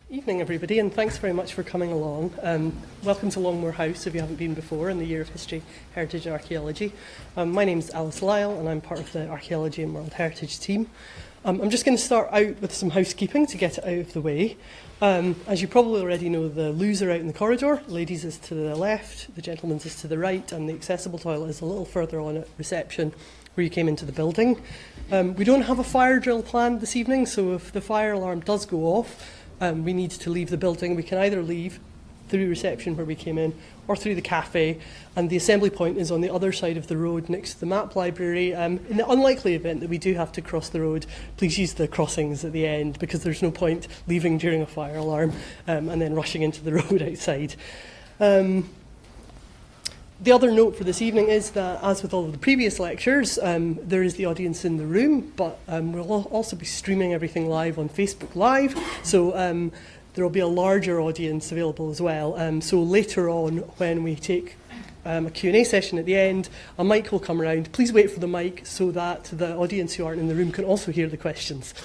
Evening, everybody, and thanks very much for coming along. Welcome to Longmore House, if you haven't been before, in the Year of History, Heritage and Archaeology. My name's Alice Lyle, and I'm part of the Archaeology and World Heritage team. I'm just going to start out with some housekeeping to get it out of the way. As you probably already know, the loos are out in the corridor. Ladies is to the left, the gentlemen's is to the right, and the accessible toilet is a little further on at reception where you came into the building. We don't have a fire drill planned this evening, so if the fire alarm does go off, we need to leave the building. We can either leave through reception where we came in or through the cafe, and the assembly point is on the other side of the road next to the map library. In the unlikely event that we do have to cross the road, please use the crossings at the end, because there's no point leaving during a fire alarm and then rushing into the road outside. The other note for this evening is that, as with all of the previous lectures, there is the audience in the room, but we'll also be streaming everything live on Facebook Live, so there will be a larger audience available as well. So later on, when we take a Q&A session at the end, a mic will come around. Please wait for the mic so that the audience who aren't in the room can also hear the questions.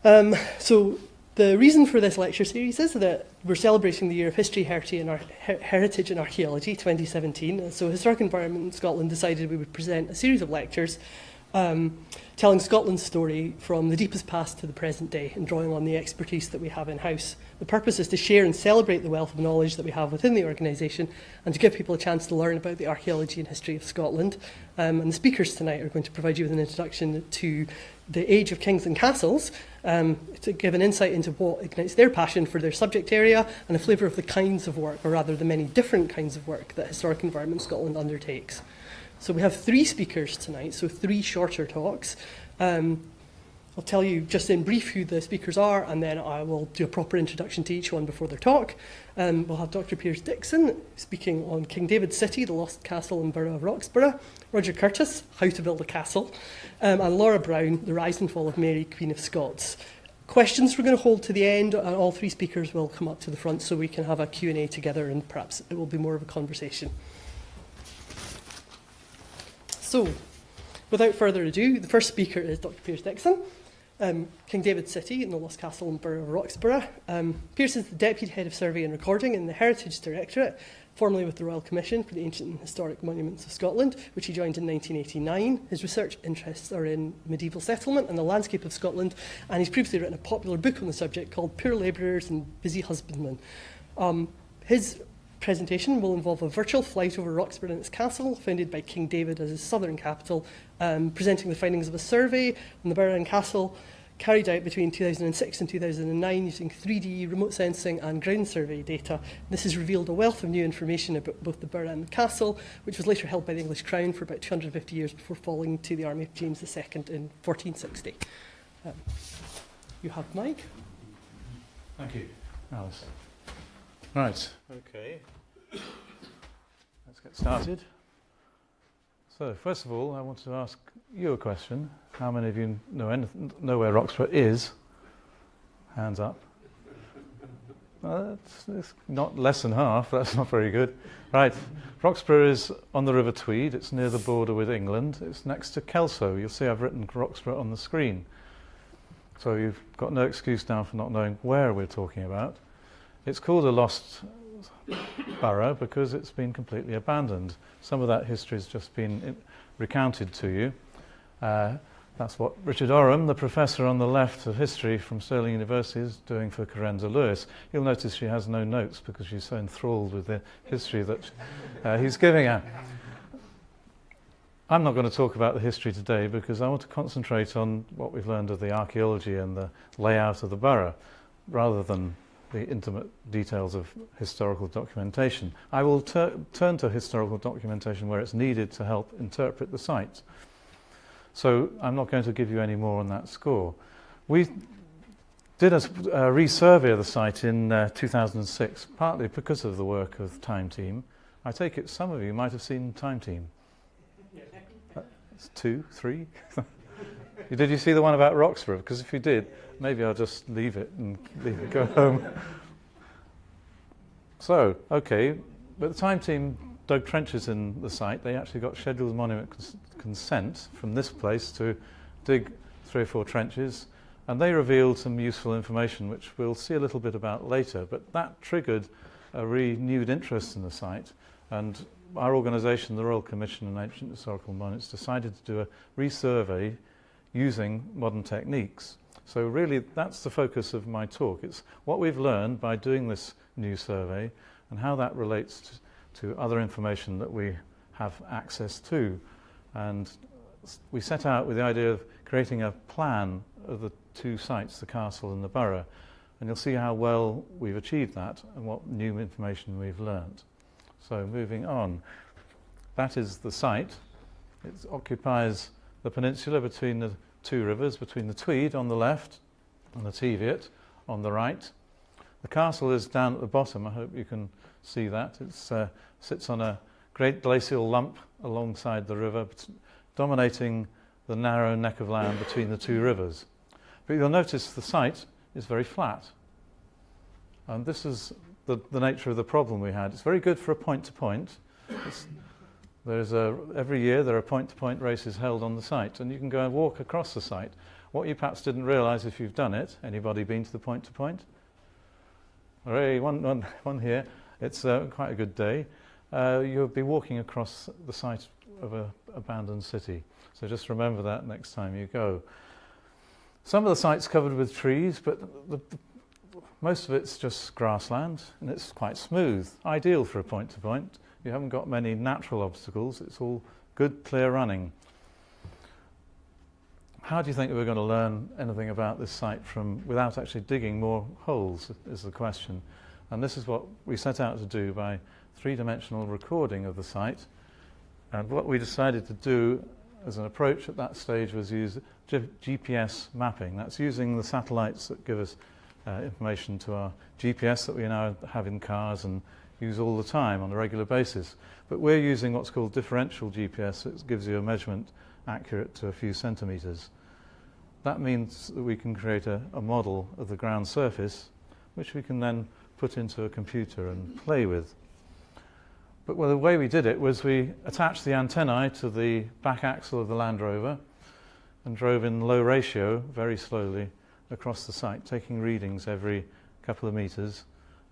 So the reason for this lecture series is that we're celebrating the Year of History, Heritage and Archaeology 2017. So Historic Environment in Scotland decided we would present a series of lectures telling Scotland's story from the deepest past to the present day and drawing on the expertise that we have in-house. The purpose is to share and celebrate the wealth of knowledge that we have within the organisation and to give people a chance to learn about the archaeology and history of Scotland. And the speakers tonight are going to provide you with an introduction to the age of kings and castles, to give an insight into what ignites their passion for their subject area and a flavour of the kinds of work, or rather the many different kinds of work that Historic Environment Scotland undertakes. So we have 3 speakers tonight, so 3 shorter talks. I'll tell you just in brief who the speakers are, and then I will do a proper introduction to each one before their talk. We'll have Dr Piers Dixon speaking on King David's City, the Lost Castle and Burgh of Roxburgh, Roger Curtis, How to Build a Castle, and Laura Brown, The Rise and Fall of Mary, Queen of Scots. Questions we're going to hold to the end, and all 3 speakers will come up to the front so we can have a Q&A together, and perhaps it will be more of a conversation. So, without further ado, the first speaker is Dr Piers Dixon, King David's City and the Lost Castle and Burgh of Roxburgh. Piers is the Deputy Head of Survey and Recording in the Heritage Directorate, formerly with the Royal Commission for the Ancient and Historic Monuments of Scotland, which he joined in 1989. His research interests are in medieval settlement and the landscape of Scotland, and he's previously written a popular book on the subject called Poor Labourers and Busy Husbandmen. His presentation will involve a virtual flight over Roxburgh and its castle, founded by King David as his southern capital, presenting the findings of a survey on the burgh and castle carried out between 2006 and 2009 using 3D remote sensing and ground survey data. This has revealed a wealth of new information about both the burgh and the castle, which was later held by the English Crown for about 250 years before falling to the army of James II in 1460. You have Mike. Thank you, Alice. Right, okay. Let's get started. So, first of all, I want to ask you a question. How many of you know where Roxburgh is? Hands up. Well, it's not less than half, that's not very good. Right, Roxburgh is on the River Tweed. It's near the border with England. It's next to Kelso. You'll see I've written Roxburgh on the screen. So you've got no excuse now for not knowing where we're talking about. It's called a lost borough because it's been completely abandoned. Some of that history has just been recounted to you. That's what Richard Oram, the professor on the left of history from Stirling University, is doing for Carenza Lewis. You'll notice she has no notes because she's so enthralled with the history that he's giving her. I'm not going to talk about the history today because I want to concentrate on what we've learned of the archaeology and the layout of the borough, rather than the intimate details of historical documentation. I will turn to historical documentation where it's needed to help interpret the site. So I'm not going to give you any more on that score. We did a resurvey of the site in 2006, partly because of the work of Time Team. I take it some of you might have seen Time Team. That's 2, 3. Did you see the one about Roxburgh? Because if you did, maybe I'll just leave it and go home. So, okay, but the Time Team dug trenches in the site. They actually got scheduled monument consent from this place to dig 3 or 4 trenches And they revealed some useful information, which we'll see a little bit about later. But that triggered a renewed interest in the site. And our organisation, the Royal Commission on Ancient Historical Monuments, decided to do a resurvey using modern techniques. So really, that's the focus of my talk. It's what we've learned by doing this new survey and how that relates to other information that we have access to. And we set out with the idea of creating a plan of the two sites, the castle and the burgh, and you'll see how well we've achieved that and what new information we've learnt. So moving on, that is the site. It occupies the peninsula between the two rivers, between the Tweed on the left and the Teviot on the right. The castle is down at the bottom. I hope you can see that. It sits on a great glacial lump alongside the river, dominating the narrow neck of land between the two rivers. But you'll notice the site is very flat. And this is the nature of the problem we had. It's very good for a point-to-point. Every year there are point-to-point races held on the site, and you can go and walk across the site. What you perhaps didn't realise if you've done it, anybody been to the point-to-point? Hooray, one here. It's quite a good day. You'll be walking across the site of an abandoned city. So just remember that next time you go. Some of the site's covered with trees, but most of it's just grassland, and it's quite smooth, ideal for a point-to-point. You haven't got many natural obstacles. It's all good, clear running. How do you think we're going to learn anything about this site without actually digging more holes, is the question. And this is what we set out to do by three-dimensional recording of the site. And what we decided to do as an approach at that stage was use GPS mapping. That's using the satellites that give us information to our GPS that we now have in cars and use all the time on a regular basis. But we're using what's called differential GPS. It gives you a measurement accurate to a few centimetres. That means that we can create a model of the ground surface, which we can then put into a computer and play with. But the way we did it was we attached the antennae to the back axle of the Land Rover and drove in low ratio very slowly across the site, taking readings every couple of metres.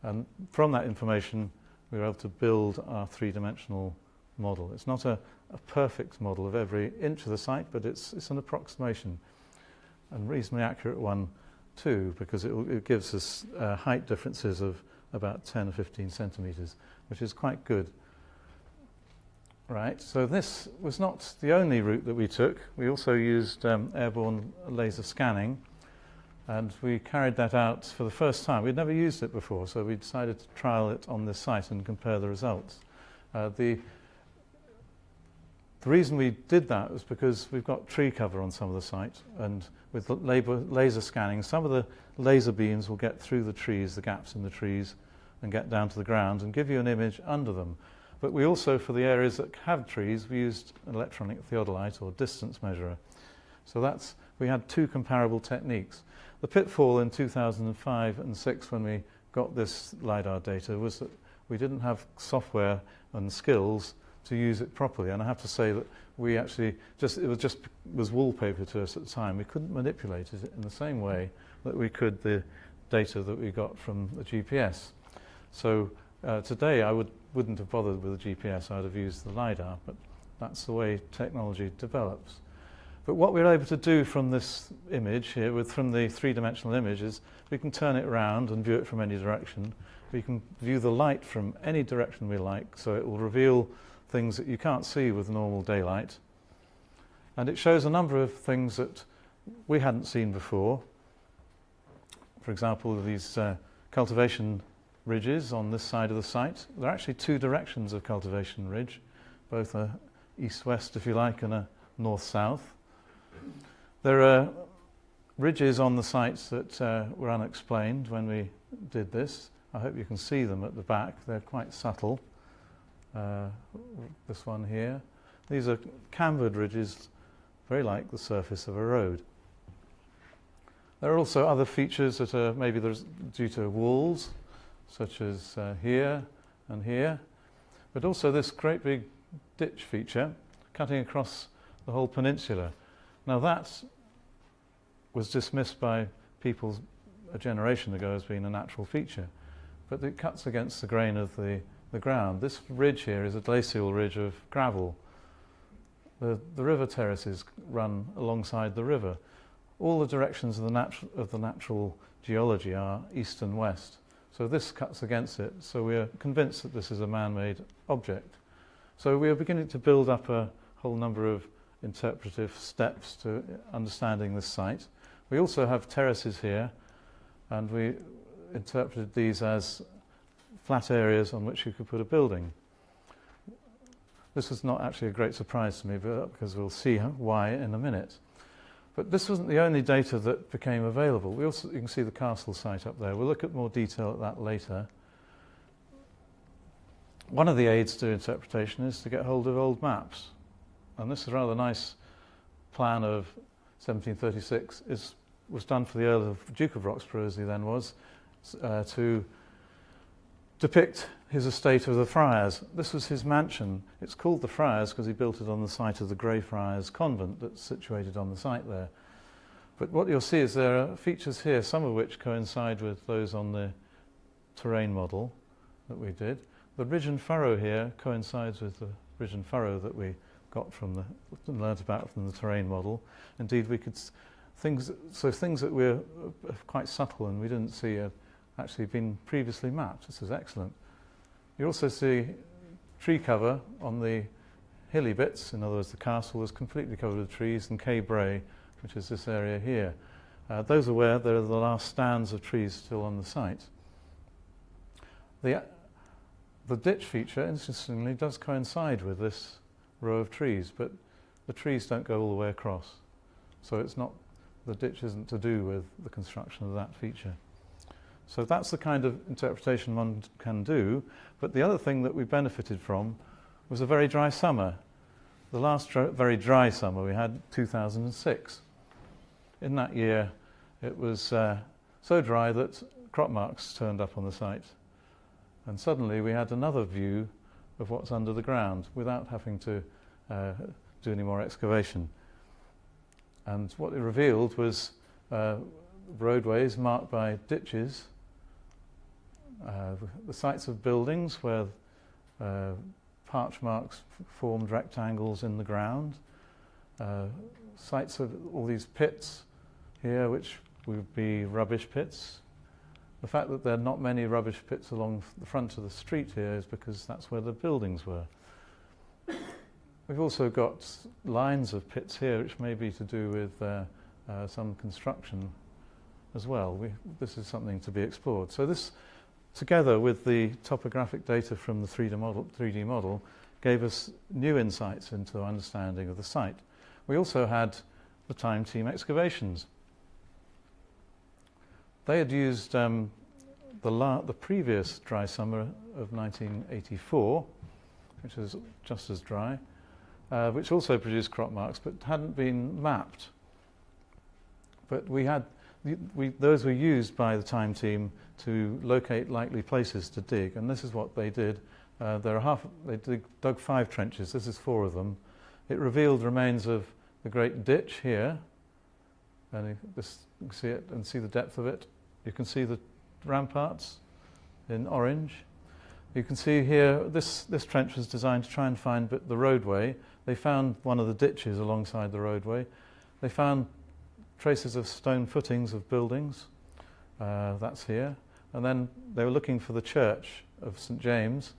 And from that information, we were able to build our three-dimensional model. It's not a perfect model of every inch of the site, but it's an approximation, and reasonably accurate one too, because it gives us height differences of about 10 or 15 centimetres, which is quite good. Right, so this was not the only route that we took. We also used airborne laser scanning, and we carried that out for the first time. We'd never used it before, so we decided to trial it on this site and compare the results. The reason we did that was because we've got tree cover on some of the site, and with laser scanning, some of the laser beams will get through the trees, the gaps in the trees, and get down to the ground and give you an image under them. But we also, for the areas that have trees, we used an electronic theodolite or distance measurer. So we had two comparable techniques. The pitfall in 2005 and 6 when we got this LiDAR data was that we didn't have software and skills to use it properly. And I have to say that we actually it was wallpaper to us at the time. We couldn't manipulate it in the same way that we could the data that we got from the GPS. So today I wouldn't have bothered with the GPS. I'd have used the LiDAR, but that's the way technology develops. But what we're able to do from this image here, from the three-dimensional image, is we can turn it around and view it from any direction. We can view the light from any direction we like, so it will reveal things that you can't see with normal daylight. And it shows a number of things that we hadn't seen before. For example, these cultivation ridges on this side of the site. There are actually two directions of cultivation ridge, both a east-west, if you like, and a north-south. There are ridges on the sites that were unexplained when we did this. I hope you can see them at the back. They're quite subtle. This one here. These are cambered ridges, very like the surface of a road. There are also other features that are maybe due to walls, such as here and here, but also this great big ditch feature cutting across the whole peninsula. Now that was dismissed by people a generation ago as being a natural feature. But it cuts against the grain of the ground. This ridge here is a glacial ridge of gravel. The river terraces run alongside the river. All the directions of the natural geology are east and west. So this cuts against it. So we are convinced that this is a man-made object. So we are beginning to build up a whole number of interpretive steps to understanding this site. We also have terraces here, and we interpreted these as flat areas on which you could put a building. This was not actually a great surprise to me, because we'll see why in a minute. But this wasn't the only data that became available. You can see the castle site up there. We'll look at more detail at that later. One of the aids to interpretation is to get hold of old maps. And this is a rather nice plan of 1736. Was done for the Duke of Roxburgh, as he then was, to depict his estate of the Friars. This was his mansion. It's called the Friars because he built it on the site of the Greyfriars convent that's situated on the site there. But what you'll see is there are features here, some of which coincide with those on the terrain model that we did. The ridge and furrow here coincides with the ridge and furrow that we got from learnt about from the terrain model. Indeed, we could things that were quite subtle and we didn't see had actually been previously mapped. This is excellent. You also see tree cover on the hilly bits. In other words, the castle was completely covered with trees, and Cay Bray, which is this area here. Those are where there are the last stands of trees still on the site. The ditch feature, interestingly, does coincide with this row of trees, but the trees don't go all the way across. So the ditch isn't to do with the construction of that feature. So that's the kind of interpretation one can do. But the other thing that we benefited from was a very dry summer. The last very dry summer we had, 2006. In that year, it was so dry that crop marks turned up on the site. And suddenly we had another view of what's under the ground without having to do any more excavation. And what it revealed was roadways marked by ditches, the sites of buildings where parch marks formed rectangles in the ground, sites of all these pits here, which would be rubbish pits. The fact that there are not many rubbish pits along the front of the street here is because that's where the buildings were. We've also got lines of pits here, which may be to do with some construction as well. This is something to be explored. So this, together with the topographic data from the 3D model, gave us new insights into understanding of the site. We also had the time team excavations. They had used the previous dry summer of 1984, which was just as dry, which also produced crop marks but hadn't been mapped. But those were used by the time team to locate likely places to dig, and this is what they did. They dug 5 trenches. This is 4 of them. It revealed remains of the great ditch here, and you can see it and see the depth of it. You can see the ramparts in orange. You can see here this trench was designed to try and find the roadway. They found one of the ditches alongside the roadway. They found traces of stone footings of buildings. That's here. And then they were looking for the church of St James.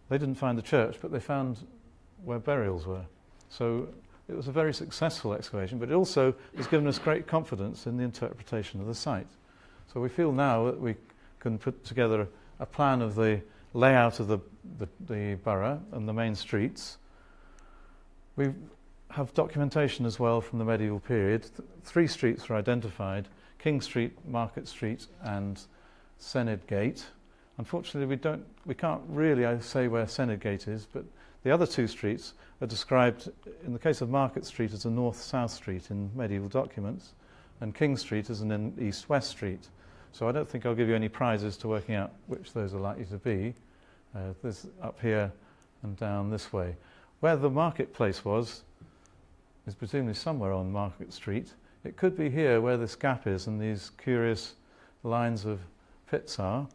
They didn't find the church, but they found where burials were. So it was a very successful excavation, but it also has given us great confidence in the interpretation of the site. So we feel now that we can put together a plan of the layout of the borough and the main streets. We have documentation as well from the medieval period. 3 streets were identified: King Street, Market Street and Senedd Gate. Unfortunately, we can't really say where Senedd Gate is, but the other 2 streets are described, in the case of Market Street, as a north-south street in medieval documents, and King Street as an east-west street. So I don't think I'll give you any prizes to working out which those are likely to be. There's up here and down this way. Where the marketplace was is presumably somewhere on Market Street. It could be here where this gap is and these curious lines of pits are,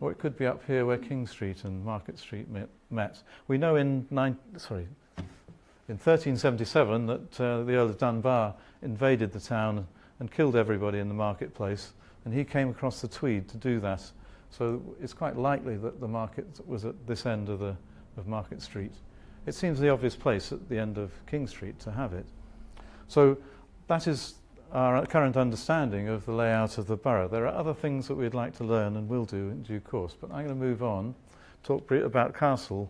or it could be up here where King Street and Market Street met. We know in 1377 that the Earl of Dunbar invaded the town and killed everybody in the marketplace, and he came across the Tweed to do that. So it's quite likely that the market was at this end of Market Street. It seems the obvious place at the end of King Street to have it. So that is our current understanding of the layout of the borough. There are other things that we'd like to learn and will do in due course, but I'm going to move on, talk about the castle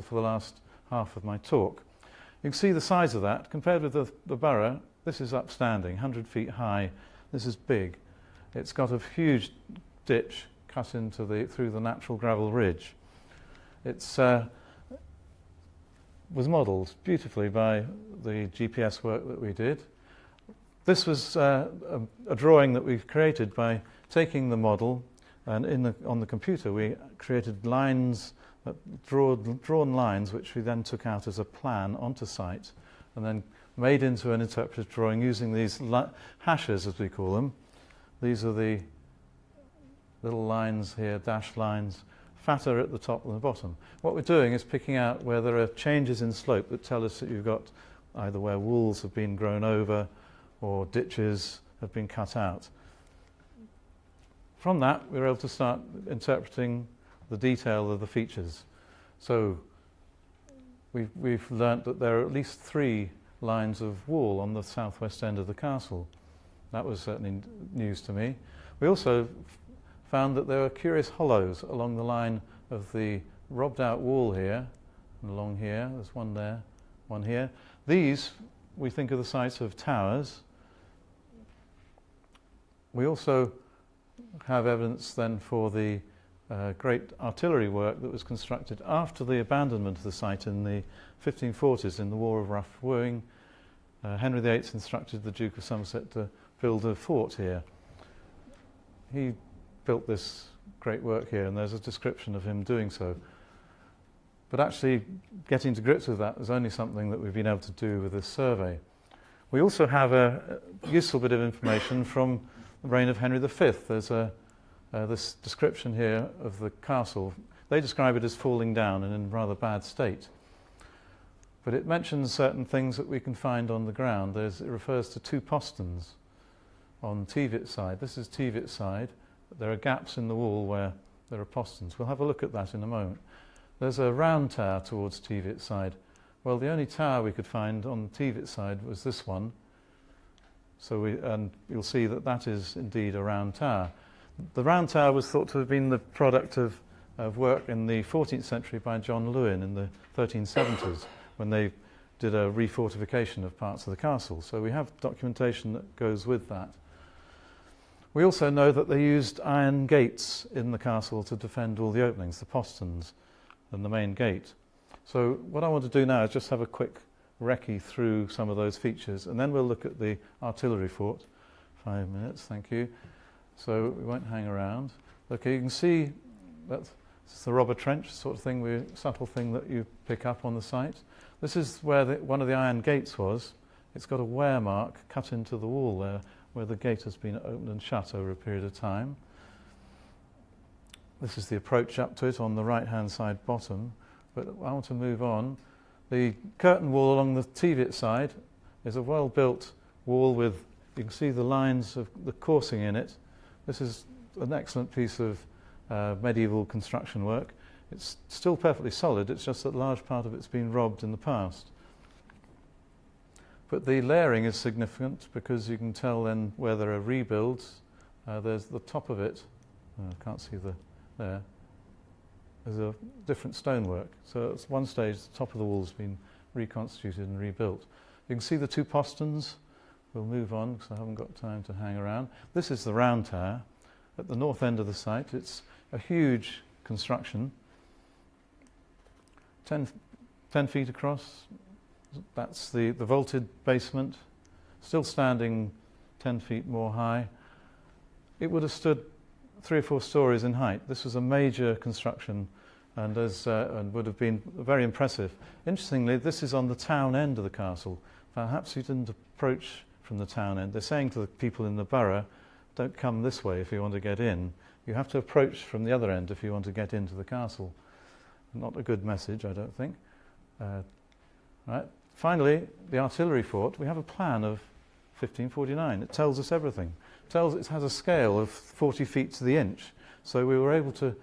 for the last half of my talk. You can see the size of that. Compared with the borough, this is upstanding, 100 feet high. This is big. It's got a huge ditch cut into through the natural gravel ridge. It's was modelled beautifully by the GPS work that we did. This was a drawing that we've created by taking the model, and on the computer we created lines, drawn lines, which we then took out as a plan onto site and then made into an interpretive drawing using these hashes, as we call them. These are the little lines here, dashed lines, fatter at the top and the bottom. What we're doing is picking out where there are changes in slope that tell us that you've got either where walls have been grown over or ditches have been cut out. From that, we were able to start interpreting the detail of the features. So we've learnt that there are at least 3 lines of wall on the southwest end of the castle. That was certainly news to me. We also found that there were curious hollows along the line of the robbed out wall here and along here. There's one there, one here. These we think are the sites of towers. We also have evidence then for the great artillery work that was constructed after the abandonment of the site in the 1540s in the War of Rough Wooing. Henry VIII instructed the Duke of Somerset to build a fort here. He built this great work here, and there's a description of him doing so. But actually getting to grips with that is only something that we've been able to do with this survey. We also have a useful bit of information from the reign of Henry V. There's this description here of the castle. They describe it as falling down and in rather bad state. But it mentions certain things that we can find on the ground. It refers to 2 posterns on Teviot side. This is Teviot side. There are gaps in the wall where there are posterns. We'll have a look at that in a moment. There's a round tower towards Teviot side. Well, the only tower we could find on the Teviot side was this one. And you'll see that that is indeed a round tower. The round tower was thought to have been the product of work in the 14th century by John Lewin in the 1370s when they did a refortification of parts of the castle. So we have documentation that goes with that. We also know that they used iron gates in the castle to defend all the openings, the posterns and the main gate. So what I want to do now is just have a quick recce through some of those features, and then we'll look at the artillery fort. 5 minutes, thank you. So we won't hang around. Okay, you can see that's the robber trench sort of thing, subtle thing that you pick up on the site. This is where one of the iron gates was. It's got a wear mark cut into the wall there, where the gate has been opened and shut over a period of time. This is the approach up to it on the right-hand side bottom, but I want to move on. The curtain wall along the Teviot side is a well-built wall with, you can see the lines of the coursing in it. This is an excellent piece of medieval construction work. It's still perfectly solid, it's just that a large part of it's been robbed in the past. But the layering is significant because you can tell then where there are rebuilds. There's the top of it, I can't see there. There's a different stonework. So at one stage the top of the wall's been reconstituted and rebuilt. You can see the 2 posterns. We'll move on because I haven't got time to hang around. This is the round tower at the north end of the site. It's a huge construction, 10 feet across. That's the vaulted basement, still standing 10 feet more high. It would have stood 3 or 4 stories in height. This was a major construction and would have been very impressive. Interestingly, this is on the town end of the castle. Perhaps you didn't approach from the town end. They're saying to the people in the borough, don't come this way if you want to get in. You have to approach from the other end if you want to get into the castle. Not a good message, I don't think. Right. Finally, the artillery fort. We have a plan of 1549. It tells us everything. It has a scale of 40 feet to the inch. So we were able to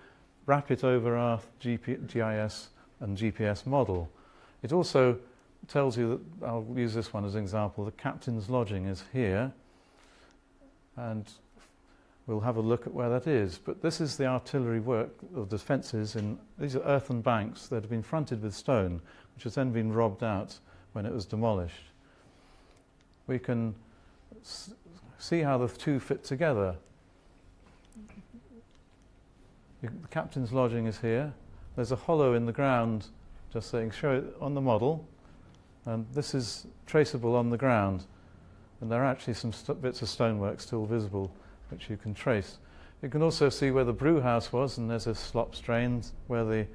wrap it over our GIS and GPS model. It also tells you that, I'll use this one as an example, the captain's lodging is here, and we'll have a look at where that is. But this is the artillery work of defences. These are earthen banks that have been fronted with stone, which has then been robbed out when it was demolished. We can see how the two fit together. The captain's lodging is here. There's a hollow in the ground, just saying, show it on the model. And this is traceable on the ground. And there are actually some bits of stonework still visible, which you can trace. You can also see where the brew house was, and there's a slop drain where the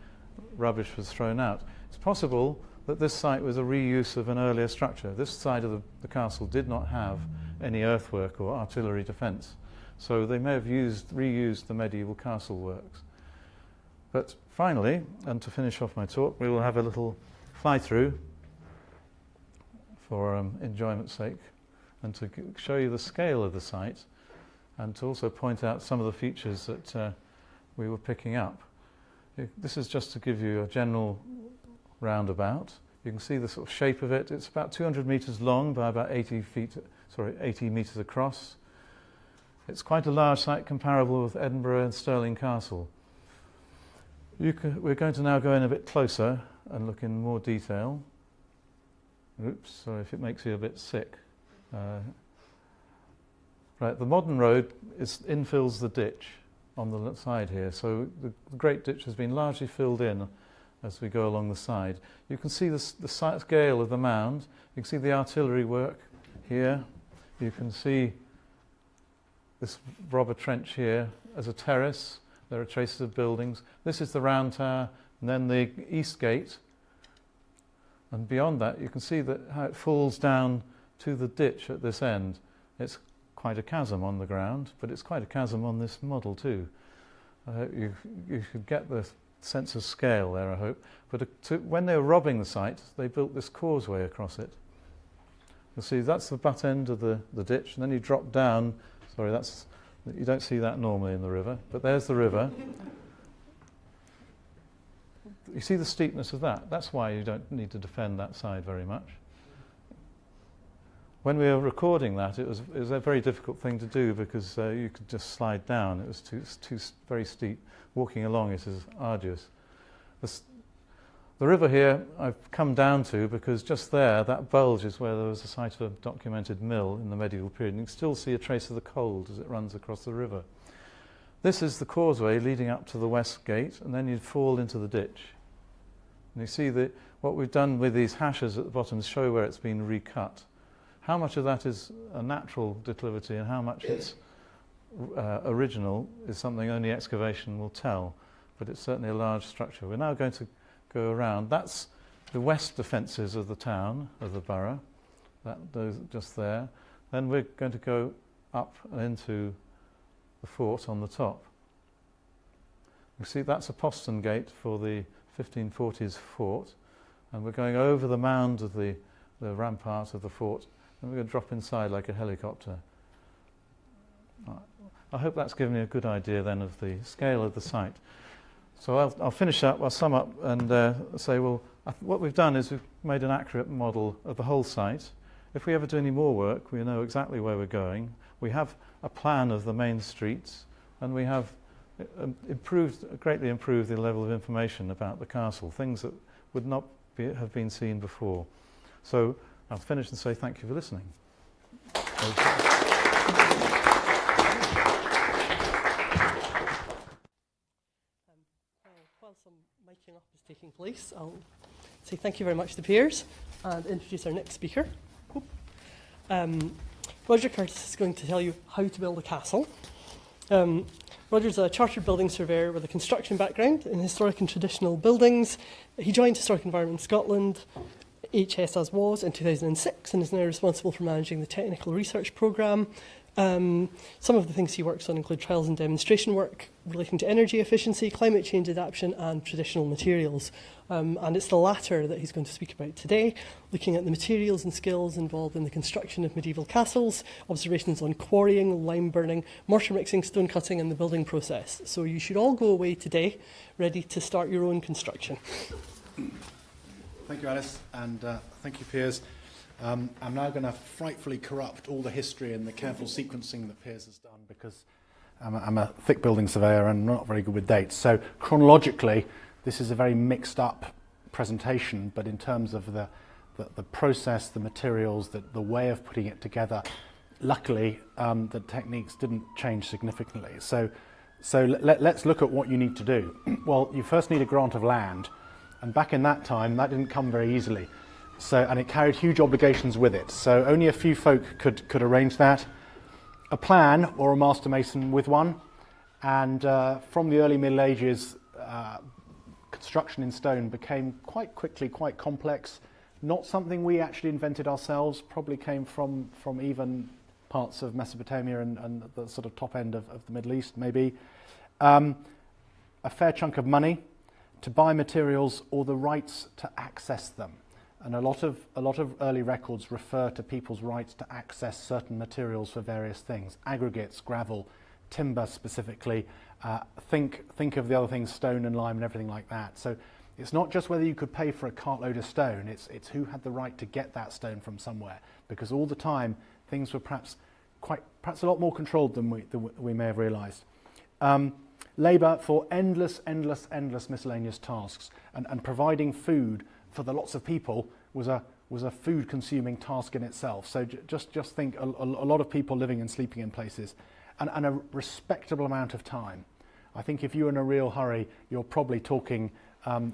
rubbish was thrown out. It's possible that this site was a reuse of an earlier structure. This side of the castle did not have any earthwork or artillery defence. So they may have reused the medieval castle works. But finally, and to finish off my talk, we will have a little fly-through for enjoyment's sake, and to show you the scale of the site, and to also point out some of the features that we were picking up. This is just to give you a general roundabout. You can see the sort of shape of it. It's about 200 metres long by about 80 metres across. It's quite a large site, comparable with Edinburgh and Stirling Castle. We're going to now go in a bit closer and look in more detail. Oops, sorry if it makes you a bit sick. Right, the modern road infills the ditch on the side here, so the Great Ditch has been largely filled in as we go along the side. You can see the scale of the mound. You can see the artillery work here. You can see this robber trench here as a terrace. There are traces of buildings. This is the round tower, and then the east gate. And beyond that, you can see how it falls down to the ditch at this end. It's quite a chasm on the ground, but it's quite a chasm on this model too. I hope you could get the sense of scale there, I hope. But when they were robbing the site, they built this causeway across it. You'll see that's the butt end of the ditch, and then you drop down. Sorry, you don't see that normally in the river, but there's the river. You see the steepness of that. That's why you don't need to defend that side very much. When we were recording that, it was a very difficult thing to do because you could just slide down. It was very steep. Walking along it is arduous. The river here I've come down to because just there, that bulge is where there was a site of a documented mill in the medieval period. And you can still see a trace of the cold as it runs across the river. This is the causeway leading up to the west gate, and then you'd fall into the ditch. And you see what we've done with these hashes at the bottom show where it's been recut. How much of that is a natural declivity and how much it's original is something only excavation will tell, but it's certainly a large structure. We're now going to go around. That's the west defences of the town, of the borough, those just there. Then we're going to go up and into the fort on the top. You see that's a postern gate for the 1540s fort, and we're going over the mound of the rampart of the fort, and we're going to drop inside like a helicopter. I hope that's given you a good idea then of the scale of the site. So I'll finish up, I'll sum up and say, well, what we've done is we've made an accurate model of the whole site. If we ever do any more work, we know exactly where we're going. We have a plan of the main streets, and we have greatly improved the level of information about the castle, things that would not have been seen before. So I'll finish and say thank you for listening. While some miking up is taking place, I'll say thank you very much to Piers and introduce our next speaker. Roger Curtis is going to tell you how to build a castle. Roger's a chartered building surveyor with a construction background in historic and traditional buildings. He joined Historic Environment Scotland HSAS was in 2006 and is now responsible for managing the technical research programme. Some of the things he works on include trials and demonstration work relating to energy efficiency, climate change adaptation and traditional materials. And it's the latter that he's going to speak about today, looking at the materials and skills involved in the construction of medieval castles, observations on quarrying, lime burning, mortar mixing, stone cutting and the building process. So you should all go away today ready to start your own construction. Thank you, Alice, and thank you, Piers. I'm now going to frightfully corrupt all the history and the careful sequencing that Piers has done because I'm a thick building surveyor and not very good with dates. So chronologically, this is a very mixed up presentation, but in terms of the process, the materials, the way of putting it together, luckily the techniques didn't change significantly. So let's look at what you need to do. Well, you first need a grant of land, and back in that time, that didn't come very easily. And it carried huge obligations with it. So only a few folk could arrange that. A plan or a master mason with one. And from the early Middle Ages, construction in stone became quite quickly quite complex. Not something we actually invented ourselves, probably came from even parts of Mesopotamia and the sort of top end of the Middle East, maybe. A fair chunk of money to buy materials or the rights to access them. And a lot of early records refer to people's rights to access certain materials for various things. Aggregates, gravel, timber specifically. Think of the other things, stone and lime and everything like that. So it's not just whether you could pay for a cartload of stone, it's who had the right to get that stone from somewhere. Because all the time, things were perhaps a lot more controlled than we may have realised. Labour for endless miscellaneous tasks. And providing food for the lots of people was a food-consuming task in itself. So just think a lot of people living and sleeping in places, and a respectable amount of time. I think if you're in a real hurry, you're probably talking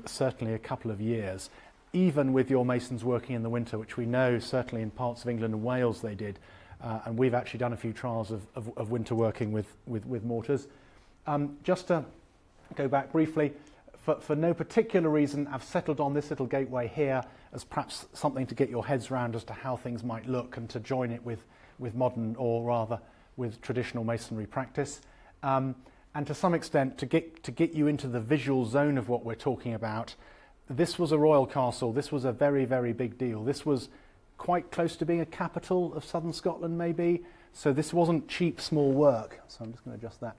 certainly a couple of years, even with your masons working in the winter, which we know certainly in parts of England and Wales they did, and we've actually done a few trials of winter working with mortars. Just to go back briefly, for no particular reason, I've settled on this little gateway here as perhaps something to get your heads around as to how things might look and to join it with modern, or rather with traditional masonry practice. And to some extent, to get you into the visual zone of what we're talking about, this was a royal castle. This was a very, very big deal. This was quite close to being a capital of southern Scotland, maybe. So this wasn't cheap, small work. So I'm just going to adjust that.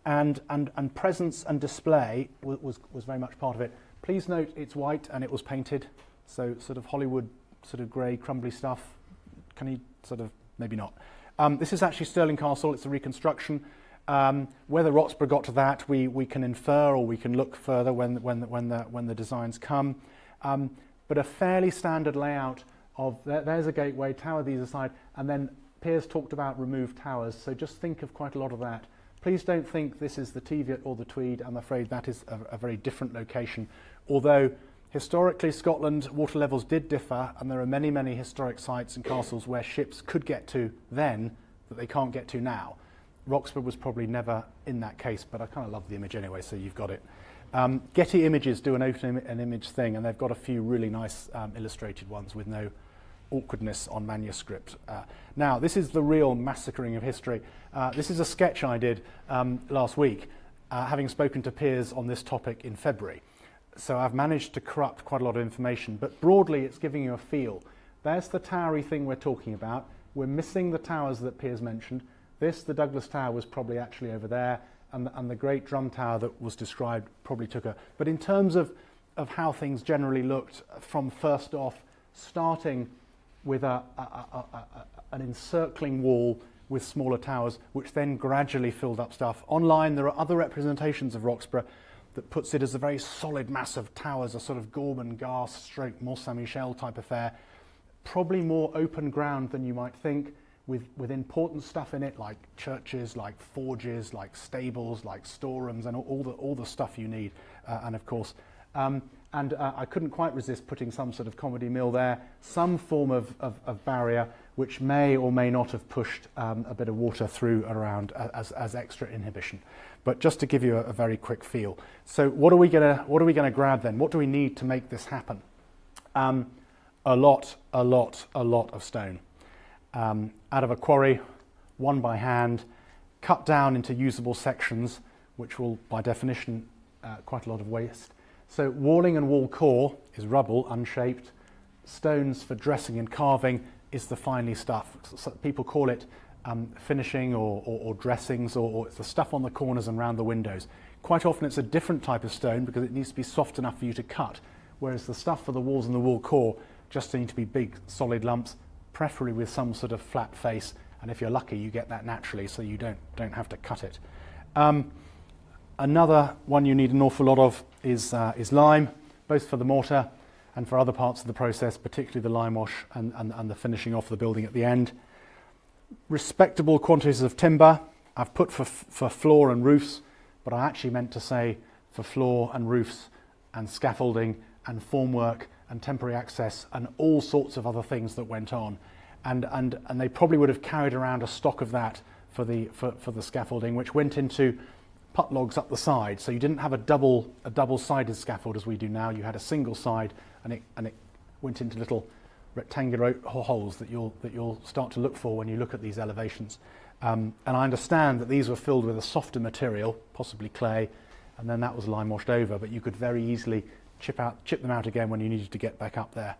And presence and display was very much part of it. Please note it's white and it was painted, so sort of Hollywood, sort of grey, crumbly stuff. Can you sort of, maybe not. This is actually Stirling Castle, it's a reconstruction. Whether Roxburgh got to that, we can infer or we can look further when the designs come. But a fairly standard layout of, there's a gateway, tower these aside, and then Piers talked about removed towers, so just think of quite a lot of that. Please don't think this is the Teviot or the Tweed. I'm afraid that is a very different location. Although historically Scotland water levels did differ, and there are many, many historic sites and castles where ships could get to then that they can't get to now. Roxburgh was probably never in that case, but I kind of love the image anyway, so you've got it. Getty Images do an open an image thing, and they've got a few really nice illustrated ones with no awkwardness on manuscript. Now, this is the real massacring of history. This is a sketch I did last week, having spoken to Piers on this topic in February. So I've managed to corrupt quite a lot of information, but broadly it's giving you a feel. There's the towery thing we're talking about. We're missing the towers that Piers mentioned. The Douglas Tower, was probably actually over there, and the great drum tower that was described probably took a... But in terms of how things generally looked from first off, starting with an encircling wall with smaller towers, which then gradually filled up stuff. Online, there are other representations of Roxburgh that puts it as a very solid mass of towers, a sort of Gorman, Garth, stroke, Mont Saint-Michel type affair. Probably more open ground than you might think, with important stuff in it, like churches, like forges, like stables, like storerooms, and all the stuff you need, and of course. I couldn't quite resist putting some sort of comedy mill there, some form of barrier, which may or may not have pushed a bit of water through around as extra inhibition. But just to give you a very quick feel. So what are we gonna grab then? What do we need to make this happen? A lot of stone. Out of a quarry, one by hand, cut down into usable sections, which will, by definition, quite a lot of waste. So walling and wall core is rubble, unshaped. Stones for dressing and carving is the finely stuff. So people call it finishing or dressings, or it's the stuff on the corners and around the windows. Quite often it's a different type of stone because it needs to be soft enough for you to cut, whereas the stuff for the walls and the wall core just need to be big, solid lumps, preferably with some sort of flat face, and if you're lucky you get that naturally, so you don't have to cut it. Another one you need an awful lot of is lime, both for the mortar and for other parts of the process, particularly the lime wash and the finishing off the building at the end. Respectable quantities of timber. I've put for floor and roofs, but I actually meant to say for floor and roofs and scaffolding and formwork and temporary access and all sorts of other things that went on. And they probably would have carried around a stock of that for the scaffolding, which went into putt logs up the side. So you didn't have a double-sided scaffold as we do now. You had a single side, and it went into little rectangular holes that you'll start to look for when you look at these elevations. And I understand that these were filled with a softer material, possibly clay, and then that was lime washed over, but you could very easily chip them out again when you needed to get back up there.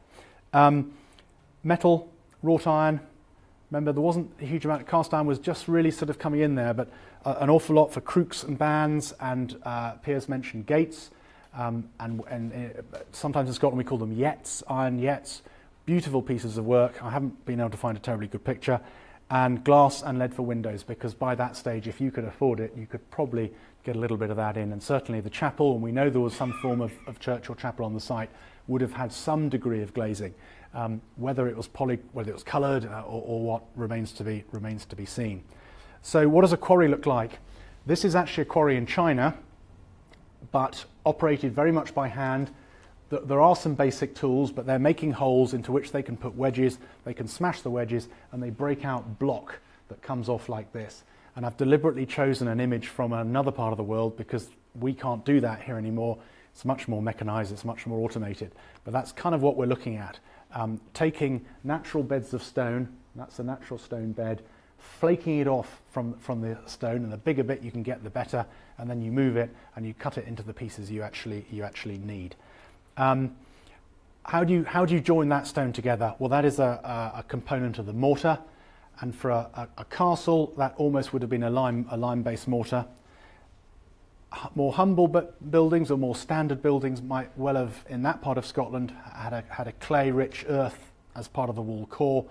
Metal, wrought iron. Remember, there wasn't a huge amount. Cast iron was just really sort of coming in there, but an awful lot for crooks and bands, and Piers mentioned gates, and sometimes in Scotland we call them yetts, iron yetts. Beautiful pieces of work. I haven't been able to find a terribly good picture. And glass and lead for windows, because by that stage, if you could afford it, you could probably get a little bit of that in. And certainly the chapel, and we know there was some form of church or chapel on the site, would have had some degree of glazing. Whether it was coloured or what remains to be seen. So what does a quarry look like? This is actually a quarry in China, but operated very much by hand. There are some basic tools, but they're making holes into which they can put wedges, they can smash the wedges, and they break out block that comes off like this. And I've deliberately chosen an image from another part of the world because we can't do that here anymore. It's much more mechanised, it's much more automated. But that's kind of what we're looking at. Taking natural beds of stone, that's a natural stone bed, flaking it off from the stone, and the bigger bit you can get, the better, and then you move it and you cut it into the pieces you actually need. How do you join that stone together? Well, that is a component of the mortar, and for a castle that almost would have been a lime-based mortar. More humble buildings or more standard buildings might well have, in that part of Scotland, had a clay-rich earth as part of the wall core,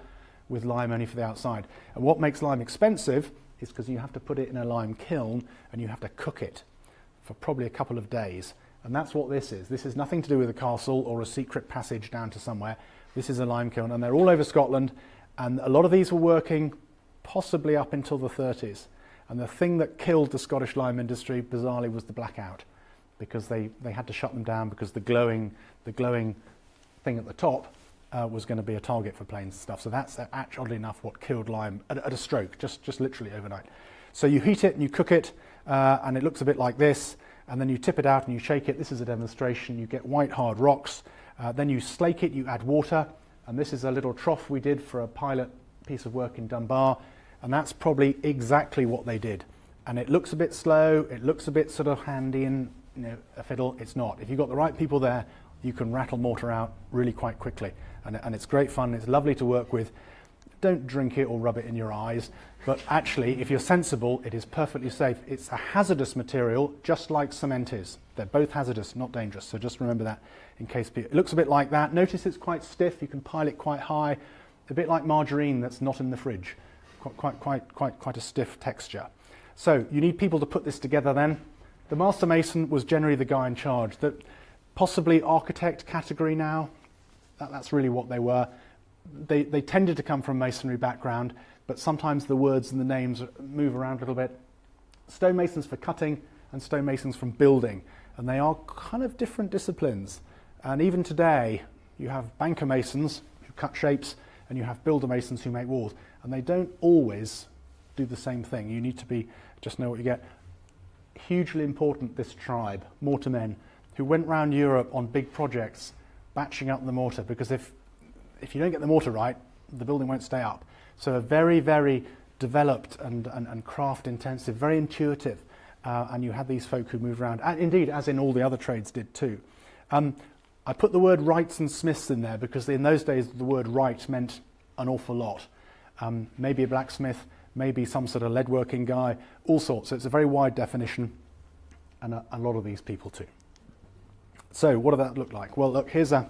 with lime only for the outside. And what makes lime expensive is because you have to put it in a lime kiln and you have to cook it for probably a couple of days. And that's what this is. This is nothing to do with a castle or a secret passage down to somewhere. This is a lime kiln, and they're all over Scotland, and a lot of these were working possibly up until the 30s. And the thing that killed the Scottish lime industry, bizarrely, was the blackout, because they had to shut them down because the glowing thing at the top was going to be a target for planes and stuff. So that's oddly enough what killed lime at a stroke, just literally overnight. So you heat it and you cook it, and it looks a bit like this. And then you tip it out and you shake it. This is a demonstration. You get white hard rocks. Then you slake it, you add water. And this is a little trough we did for a pilot piece of work in Dunbar. And that's probably exactly what they did. And it looks a bit slow. It looks a bit sort of handy and a fiddle. It's not. If you've got the right people there, you can rattle mortar out really quite quickly. And it's great fun. It's lovely to work with. Don't drink it or rub it in your eyes. But actually, if you're sensible, it is perfectly safe. It's a hazardous material, just like cement is. They're both hazardous, not dangerous. So just remember that in case it looks a bit like that. Notice it's quite stiff. You can pile it quite high. A bit like margarine that's not in the fridge. Quite a stiff texture. So you need people to put this together then. The master mason was generally the guy in charge. Possibly architect category now. That's really what they were. They tended to come from a masonry background, but sometimes the words and the names move around a little bit. Stonemasons for cutting and stonemasons from building, and they are kind of different disciplines. And even today, you have banker masons who cut shapes, and you have builder masons who make walls, and they don't always do the same thing. You need to just know what you get. Hugely important, this tribe, mortarmen, who went round Europe on big projects batching up the mortar, because if you don't get the mortar right, the building won't stay up. So a very, very developed and craft intensive, very intuitive, and you had these folk who moved around, and indeed, as in all the other trades did too. I put the word wrights and smiths in there because in those days the word wright meant an awful lot. Maybe a blacksmith, maybe some sort of leadworking guy, all sorts. So it's a very wide definition, and a lot of these people too. So what did that look like? Well, look, here's a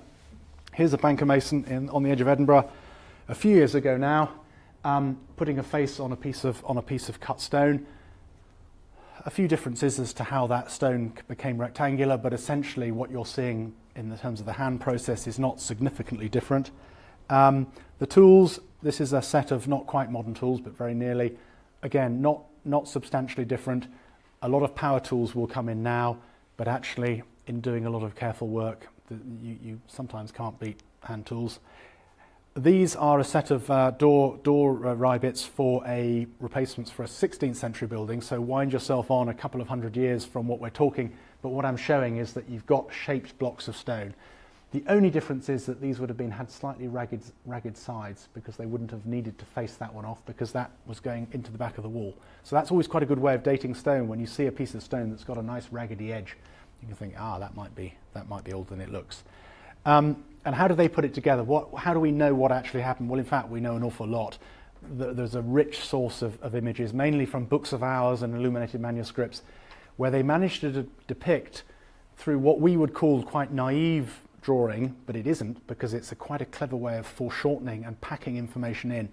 banker mason on the edge of Edinburgh a few years ago now, putting a face on a piece of cut stone. A few differences as to how that stone became rectangular, but essentially what you're seeing in the terms of the hand process is not significantly different. The tools, this is a set of not quite modern tools, but very nearly. Again, not substantially different. A lot of power tools will come in now, but actually in doing a lot of careful work, you sometimes can't beat hand tools. These are a set of door ribets for replacements for a 16th century building, so wind yourself on a couple of hundred years from what we're talking, but what I'm showing is that you've got shaped blocks of stone. The only difference is that these would have had slightly ragged sides, because they wouldn't have needed to face that one off, because that was going into the back of the wall. So that's always quite a good way of dating stone. When you see a piece of stone that's got a nice raggedy edge, you can think, that might be older than it looks. And how do they put it together? How do we know what actually happened? Well, in fact, we know an awful lot. There's a rich source of images, mainly from books of hours and illuminated manuscripts, where they managed to depict, through what we would call quite naive drawing, but it isn't, because it's quite a clever way of foreshortening and packing information in.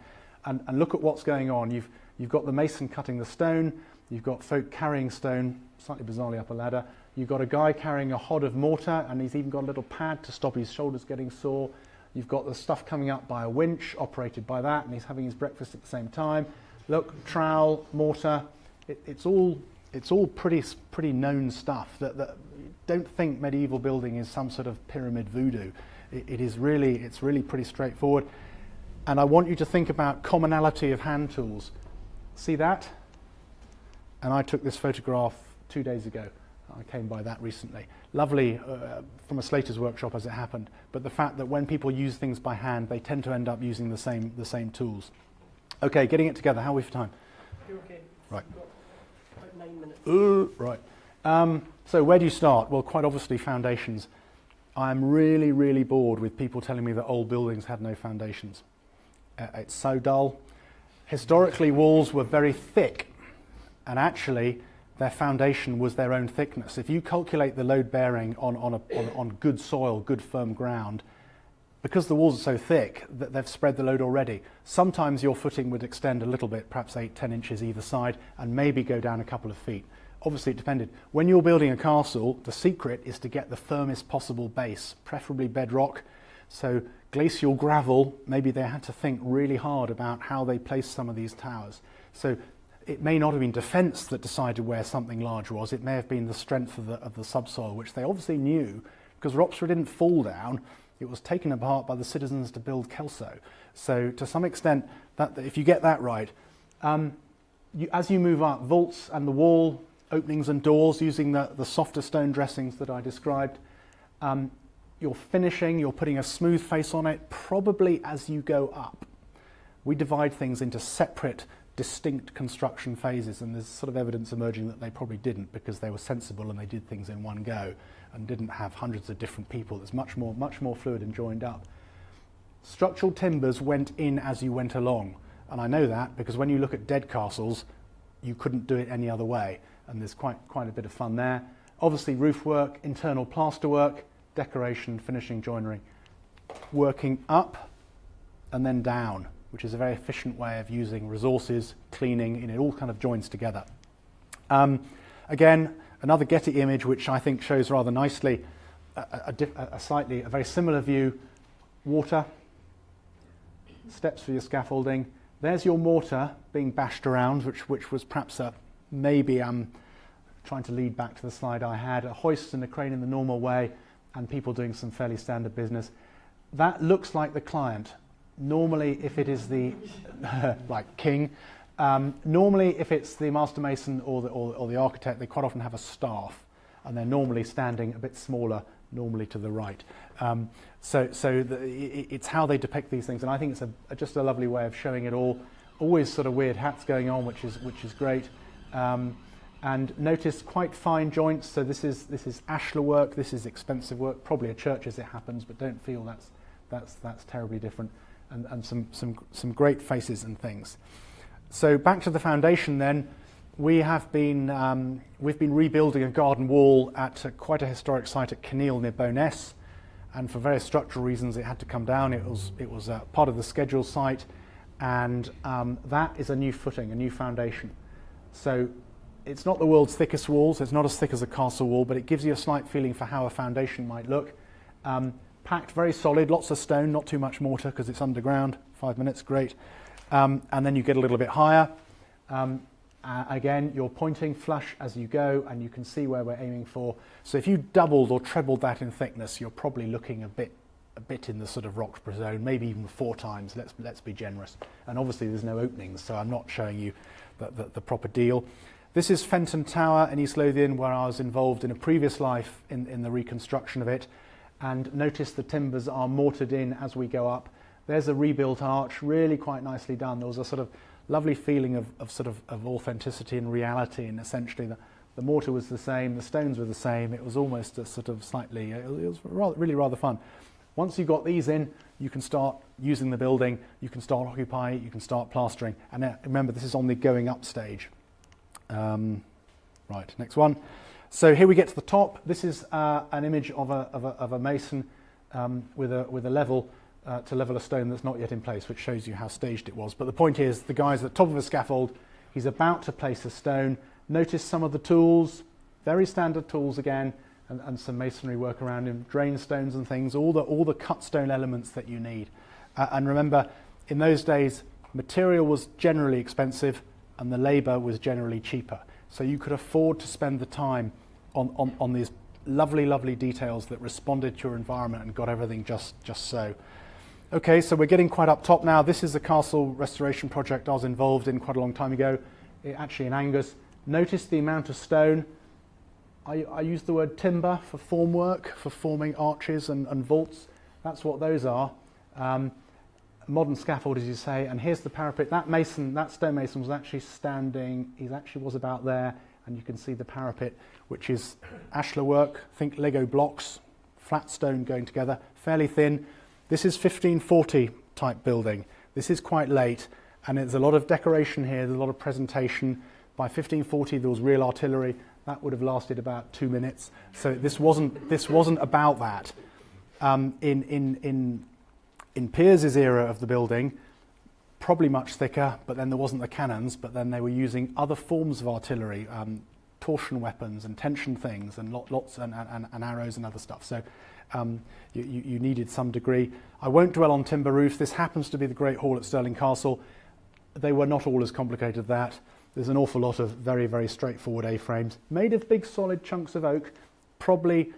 And look at what's going on. You've got the mason cutting the stone, you've got folk carrying stone, slightly bizarrely up a ladder, you've got a guy carrying a hod of mortar, and he's even got a little pad to stop his shoulders getting sore. You've got the stuff coming up by a winch, operated by that, and he's having his breakfast at the same time. Look, trowel, mortar, it's all pretty known stuff. That don't think medieval building is some sort of pyramid voodoo. It's really pretty straightforward. And I want you to think about commonality of hand tools. See that? And I took this photograph 2 days ago. I came by that recently. Lovely, from a slater's workshop as it happened. But the fact that when people use things by hand, they tend to end up using the same tools. Okay, getting it together. How are we for time? You're okay. Right. You've got about 9 minutes. Right. So where do you start? Well, quite obviously foundations. I'm really, really bored with people telling me that old buildings had no foundations. It's so dull. Historically, walls were very thick, and actually their foundation was their own thickness. If you calculate the load bearing on good soil, good firm ground, because the walls are so thick that they've spread the load already, sometimes your footing would extend a little bit, perhaps 8-10 inches either side, and maybe go down a couple of feet. Obviously it depended. When you're building a castle, the secret is to get the firmest possible base, preferably bedrock. So glacial gravel, maybe they had to think really hard about how they placed some of these towers. So it may not have been defence that decided where something large was. It may have been the strength of the subsoil, which they obviously knew, because Roxburgh didn't fall down. It was taken apart by the citizens to build Kelso. So to some extent, that if you get that right, as you move up, vaults and the wall, openings and doors using the softer stone dressings that I described, you're finishing, you're putting a smooth face on it, probably as you go up. We divide things into separate, distinct construction phases, and there's sort of evidence emerging that they probably didn't, because they were sensible and they did things in one go and didn't have hundreds of different people. It's much more fluid and joined up. Structural timbers went in as you went along, and I know that because when you look at dead castles, you couldn't do it any other way, and there's quite a bit of fun there. Obviously roof work, internal plaster work, decoration, finishing, joinery, working up and then down, which is a very efficient way of using resources, cleaning, and it all kind of joins together. Again, another Getty image, which I think shows rather nicely a very similar view. Water, steps for your scaffolding. There's your mortar being bashed around, which was perhaps maybe trying to lead back to the slide I had, a hoist and a crane in the normal way, and people doing some fairly standard business. That looks like the client. Normally, if it is the like king, normally if it's the master mason or the architect, they quite often have a staff, and they're normally standing a bit smaller, normally to the right. It's how they depict these things, and I think it's just a lovely way of showing it all. Always sort of weird hats going on, which is great. And notice quite fine joints. So this is ashlar work. This is expensive work. Probably a church as it happens, but don't feel that's terribly different. And some great faces and things. So back to the foundation then. We've been rebuilding a garden wall at quite a historic site at Kinneil near Bowness, and for various structural reasons it had to come down. It was part of the scheduled site, and that is a new footing, a new foundation. So it's not the world's thickest walls. It's not as thick as a castle wall, but it gives you a slight feeling for how a foundation might look. Packed very solid, lots of stone, not too much mortar because it's underground. 5 minutes, great. And then you get a little bit higher. Again, you're pointing flush as you go, and you can see where we're aiming for. So if you doubled or trebled that in thickness, you're probably looking a bit in the sort of Roxburgh zone, maybe even 4 times. Let's be generous. And obviously there's no openings, so I'm not showing you the proper deal. This is Fenton Tower in East Lothian, where I was involved in a previous life in the reconstruction of it. And notice the timbers are mortared in as we go up. There's a rebuilt arch, really quite nicely done. There was a sort of lovely feeling of authenticity and reality, and essentially the mortar was the same, the stones were the same. It was almost a sort of slightly, it was really rather fun. Once you've got these in, you can start using the building, you can start occupying it, you can start plastering. And remember, this is on the going up stage. Right, next one. So here we get to the top. This is an image of a mason with a level to level a stone that's not yet in place, which shows you how staged it was. But the point is, the guy's at the top of a scaffold. He's about to place a stone. Notice some of the tools, very standard tools again, and some masonry work around him, drain stones and things, all the cut stone elements that you need. And remember, in those days, material was generally expensive and the labour was generally cheaper. So you could afford to spend the time on these lovely details that responded to your environment and got everything just so. Okay, so we're getting quite up top now. This is a castle restoration project I was involved in quite a long time ago, actually in Angus. Notice the amount of stone. I use the word timber for formwork, for forming arches and vaults. That's what those are. Modern scaffold, as you say, and here's the parapet. That stone mason was actually standing, he actually was about there, and you can see the parapet, which is ashlar work, think Lego blocks, flat stone going together, fairly thin. This is 1540 type building. This is quite late, and there's a lot of decoration here, there's a lot of presentation. By 1540 there was real artillery. That would have lasted about 2 minutes. So this wasn't about that. In Piers's era of the building, probably much thicker, but then there wasn't the cannons, but then they were using other forms of artillery, torsion weapons and tension things and lots and arrows and other stuff. So you needed some degree. I won't dwell on timber roofs. This happens to be the Great Hall at Stirling Castle. They were not all as complicated as that. There's an awful lot of very straightforward A-frames made of big solid chunks of oak, probably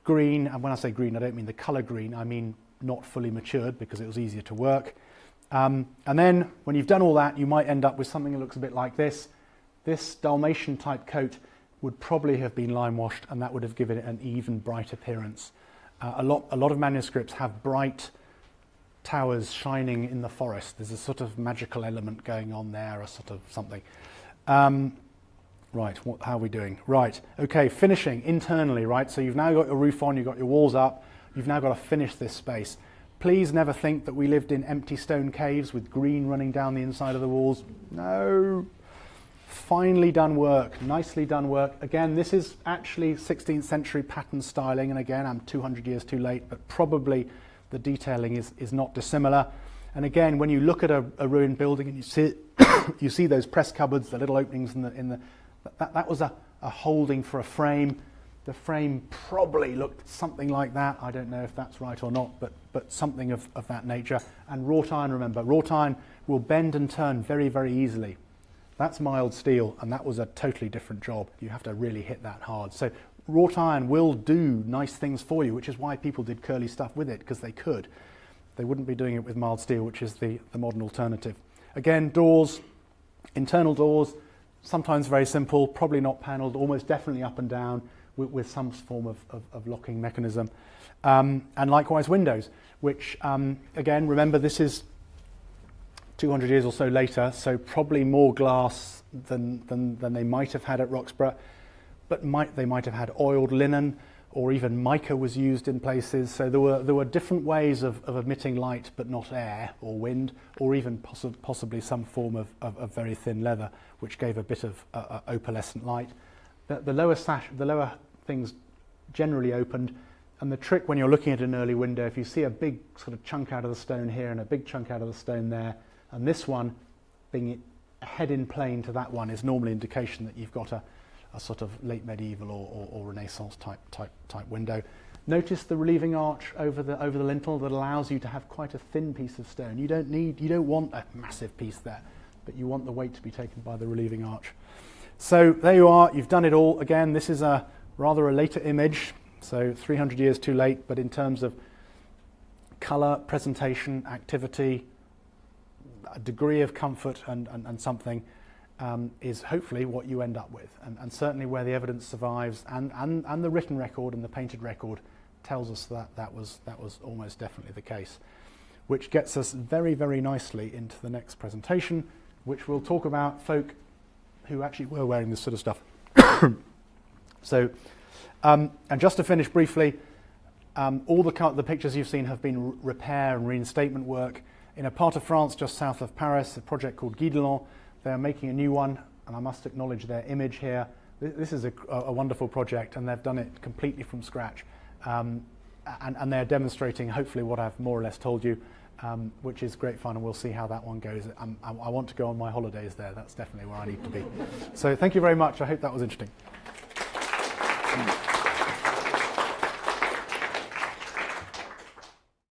green. And when I say green, I don't mean the colour green, I mean not fully matured, because it was easier to work. And then when you've done all that, you might end up with something that looks a bit like this. This Dalmatian type coat would probably have been limewashed, and that would have given it an even bright appearance. A lot of manuscripts have bright towers shining in the forest. There's a sort of magical element going on there, a sort of something. Right, how are we doing? Right, okay, finishing internally, right? So you've now got your roof on, you've got your walls up, you've now got to finish this space. Please never think that we lived in empty stone caves with green running down the inside of the walls. No. Finely done work, nicely done work. Again, this is actually 16th century pattern styling, and again, I'm 200 years too late, but probably the detailing is not dissimilar. And again, when you look at a ruined building and you see you see those press cupboards, the little openings that was a holding for a frame. The frame probably looked something like that. I don't know if that's right or not, but something of that nature. And wrought iron, remember, wrought iron will bend and turn very easily. That's mild steel, and that was a totally different job. You have to really hit that hard. So wrought iron will do nice things for you, which is why people did curly stuff with it, because they could. They wouldn't be doing it with mild steel, which is the modern alternative. Again, doors, internal doors, sometimes very simple, probably not panelled, almost definitely up and down, with some form of locking mechanism. And likewise windows, which again, remember this is 200 years or so later, so probably more glass than they might have had at Roxburgh, but they might have had oiled linen, or even mica was used in places. So there were different ways of emitting light, but not air or wind, or even possibly some form of very thin leather, which gave a bit of opalescent light. The lower things generally opened, and the trick when you're looking at an early window, if you see a big sort of chunk out of the stone here and a big chunk out of the stone there, and this one being head in plane to that one is normally indication that you've got a sort of late medieval or Renaissance type window. Notice the relieving arch over the lintel that allows you to have quite a thin piece of stone. You don't want a massive piece there, but you want the weight to be taken by the relieving arch. So there you are, you've done it all. Again, this is rather a later image, so 300 years too late, but in terms of colour, presentation, activity, a degree of comfort and something is hopefully what you end up with. And certainly where the evidence survives and the written record and the painted record tells us that was almost definitely the case. Which gets us very, very nicely into the next presentation, which we'll talk about folk who actually were wearing this sort of stuff. So, and just to finish briefly, all the pictures you've seen have been repair and reinstatement work in a part of France just south of Paris, a project called Gidon. They're making a new one, and I must acknowledge their image here. This is a wonderful project, and they've done it completely from scratch. And they're demonstrating, hopefully, what I've more or less told you, which is great fun, and we'll see how that one goes. I want to go on my holidays there. That's definitely where I need to be. So thank you very much. I hope that was interesting.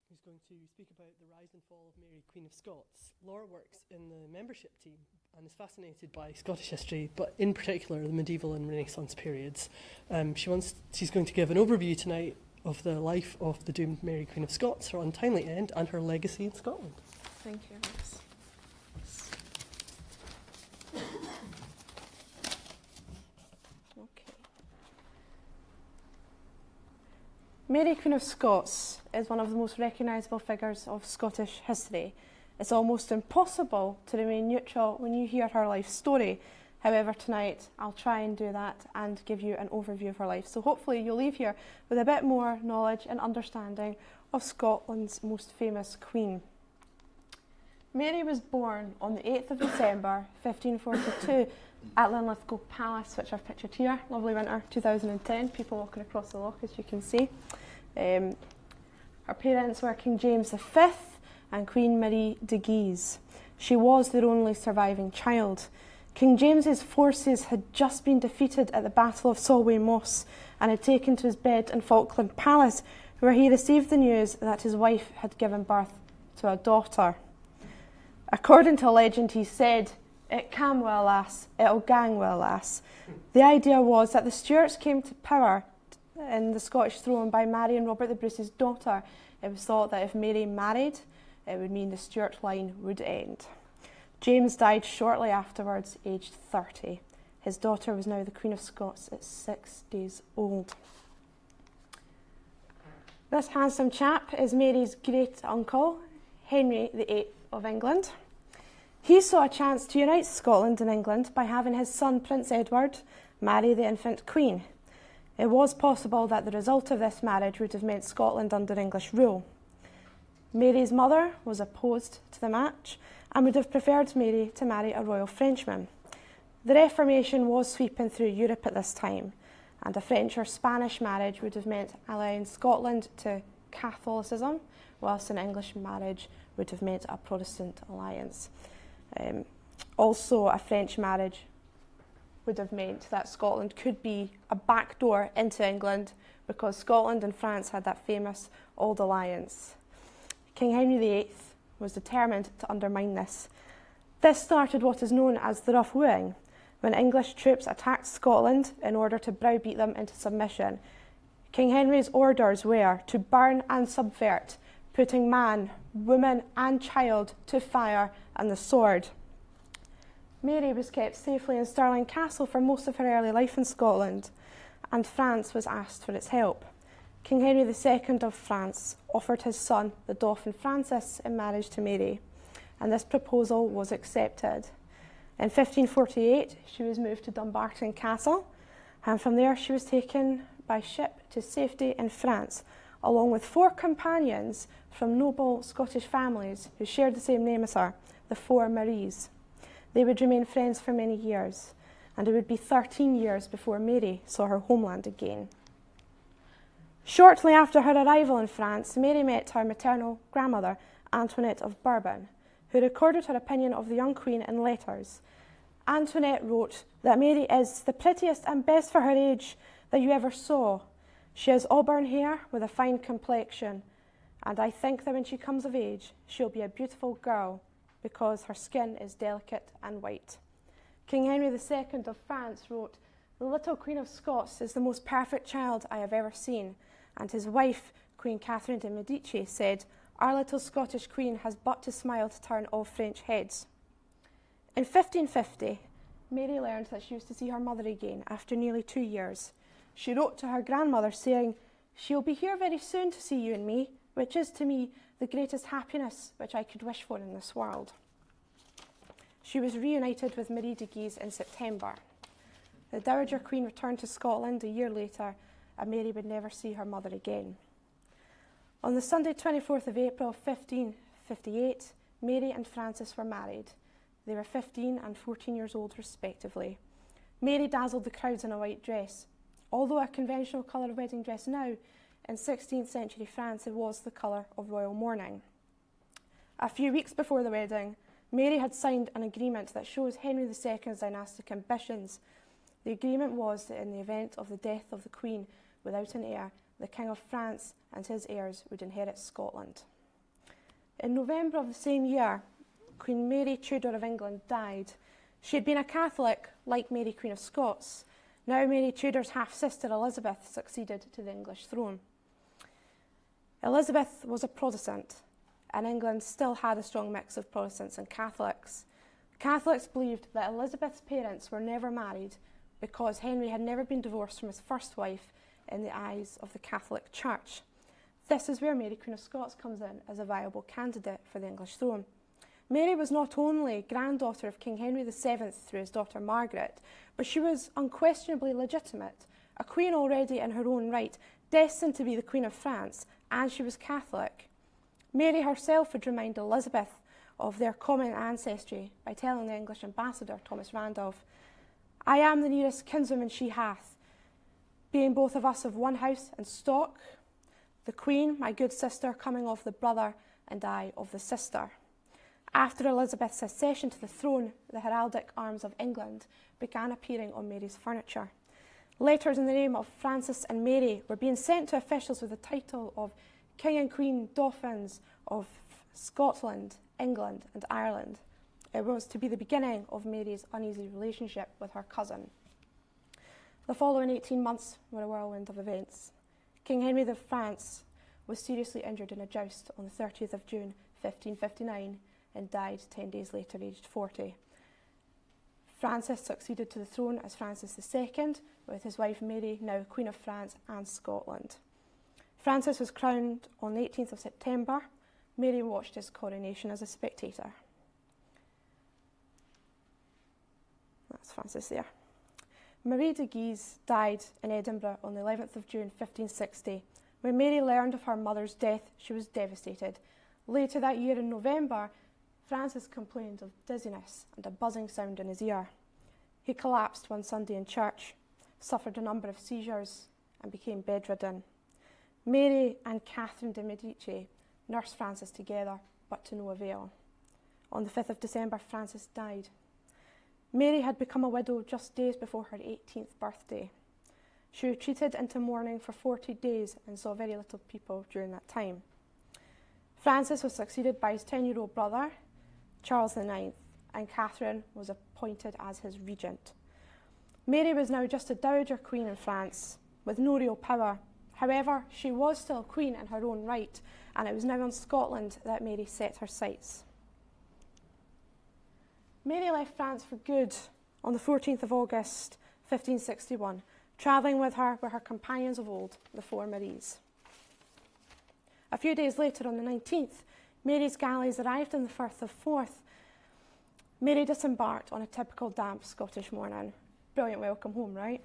Who's going to speak about the rise and fall of Mary, Queen of Scots. Laura works in the membership team and is fascinated by Scottish history, but in particular the medieval and Renaissance periods. She's going to give an overview tonight of the life of the doomed Mary, Queen of Scots, her untimely end, and her legacy in Scotland. Thank you, Alex. Okay. Mary, Queen of Scots is one of the most recognisable figures of Scottish history. It's almost impossible to remain neutral when you hear her life story. However, tonight I'll try and do that and give you an overview of her life. So hopefully you'll leave here with a bit more knowledge and understanding of Scotland's most famous queen. Mary was born on the 8th of December 1542 at Linlithgow Palace, which I've pictured here. Lovely winter 2010, people walking across the loch, as you can see. Her parents were King James V and Queen Marie de Guise. She was their only surviving child. King James's forces had just been defeated at the Battle of Solway Moss and had taken to his bed in Falkland Palace, where he received the news that his wife had given birth to a daughter. According to legend, he said, "It cam well, lass, it'll gang well, lass." The idea was that the Stuarts came to power in the Scottish throne by marrying Robert the Bruce's daughter. It was thought that if Mary married, it would mean the Stuart line would end. James died shortly afterwards, aged 30. His daughter was now the Queen of Scots at 6 days old. This handsome chap is Mary's great uncle, Henry VIII of England. He saw a chance to unite Scotland and England by having his son Prince Edward marry the infant Queen. It was possible that the result of this marriage would have meant Scotland under English rule. Mary's mother was opposed to the match and would have preferred Mary to marry a royal Frenchman. The Reformation was sweeping through Europe at this time, and a French or Spanish marriage would have meant allying Scotland to Catholicism, whilst an English marriage would have meant a Protestant alliance. Also, a French marriage would have meant that Scotland could be a backdoor into England, because Scotland and France had that famous Old Alliance. King Henry VIII was determined to undermine this. This started what is known as the Rough Wooing, when English troops attacked Scotland in order to browbeat them into submission. King Henry's orders were to burn and subvert, putting man, woman and child to fire and the sword. Mary was kept safely in Stirling Castle for most of her early life in Scotland, and France was asked for its help. King Henry II of France offered his son, the Dauphin Francis, in marriage to Mary, and this proposal was accepted. In 1548, she was moved to Dumbarton Castle, and from there she was taken by ship to safety in France, along with 4 companions from noble Scottish families who shared the same name as her, the 4 Maries. They would remain friends for many years, and it would be 13 years before Mary saw her homeland again. Shortly after her arrival in France, Mary met her maternal grandmother, Antoinette of Bourbon, who recorded her opinion of the young queen in letters. Antoinette wrote that Mary is the prettiest and best for her age that you ever saw. She has auburn hair with a fine complexion, and I think that when she comes of age, she'll be a beautiful girl because her skin is delicate and white. King Henry II of France wrote, "The little Queen of Scots is the most perfect child I have ever seen," and his wife, Queen Catherine de' Medici, said, "Our little Scottish queen has but to smile to turn all French heads." In 1550, Mary learned that she was to see her mother again after nearly 2 years. She wrote to her grandmother saying, "She'll be here very soon to see you and me, which is to me the greatest happiness which I could wish for in this world." She was reunited with Marie de Guise in September. The Dowager Queen returned to Scotland a year later, and Mary would never see her mother again. On the Sunday 24th of April 1558, Mary and Frances were married. They were 15 and 14 years old respectively. Mary dazzled the crowds in a white dress. Although a conventional colour wedding dress now, in 16th century France it was the colour of royal mourning. A few weeks before the wedding, Mary had signed an agreement that shows Henry II's dynastic ambitions. The agreement was that in the event of the death of the Queen without an heir, the King of France and his heirs would inherit Scotland. In November of the same year, Queen Mary Tudor of England died. She had been a Catholic, like Mary Queen of Scots. Now Mary Tudor's half-sister Elizabeth succeeded to the English throne. Elizabeth was a Protestant, and England still had a strong mix of Protestants and Catholics. Catholics believed that Elizabeth's parents were never married because Henry had never been divorced from his first wife in the eyes of the Catholic Church. This is where Mary Queen of Scots comes in as a viable candidate for the English throne. Mary was not only granddaughter of King Henry VII through his daughter Margaret, but she was unquestionably legitimate, a queen already in her own right, destined to be the Queen of France, and she was Catholic. Mary herself would remind Elizabeth of their common ancestry by telling the English ambassador, Thomas Randolph, "I am the nearest kinswoman she hath, being both of us of one house and stock, the Queen, my good sister, coming of the brother, and I of the sister." After Elizabeth's accession to the throne, the heraldic arms of England began appearing on Mary's furniture. Letters in the name of Frances and Mary were being sent to officials with the title of King and Queen Dauphins of Scotland, England and Ireland. It was to be the beginning of Mary's uneasy relationship with her cousin. The following 18 months were a whirlwind of events. King Henry of France was seriously injured in a joust on the 30th of June 1559 and died 10 days later, aged 40. Francis succeeded to the throne as Francis II, with his wife Mary, now Queen of France and Scotland. Francis was crowned on the 18th of September. Mary watched his coronation as a spectator. That's Francis there. Marie de Guise died in Edinburgh on the 11th of June 1560. When Mary learned of her mother's death, she was devastated. Later that year in November, Francis complained of dizziness and a buzzing sound in his ear. He collapsed one Sunday in church, suffered a number of seizures, and became bedridden. Mary and Catherine de' Medici nursed Francis together, but to no avail. On the 5th of December, Francis died. Mary had become a widow just days before her 18th birthday. She retreated into mourning for 40 days and saw very little people during that time. Francis was succeeded by his 10-year-old brother, Charles IX, and Catherine was appointed as his regent. Mary was now just a dowager queen in France, with no real power. However, she was still queen in her own right, and it was now on Scotland that Mary set her sights. Mary left France for good on the 14th of August 1561, Travelling with her were her companions of old, the four Maries. A few days later, on the 19th, Mary's galleys arrived in the Firth of Forth. Mary disembarked on a typical damp Scottish morning. Brilliant welcome home, right?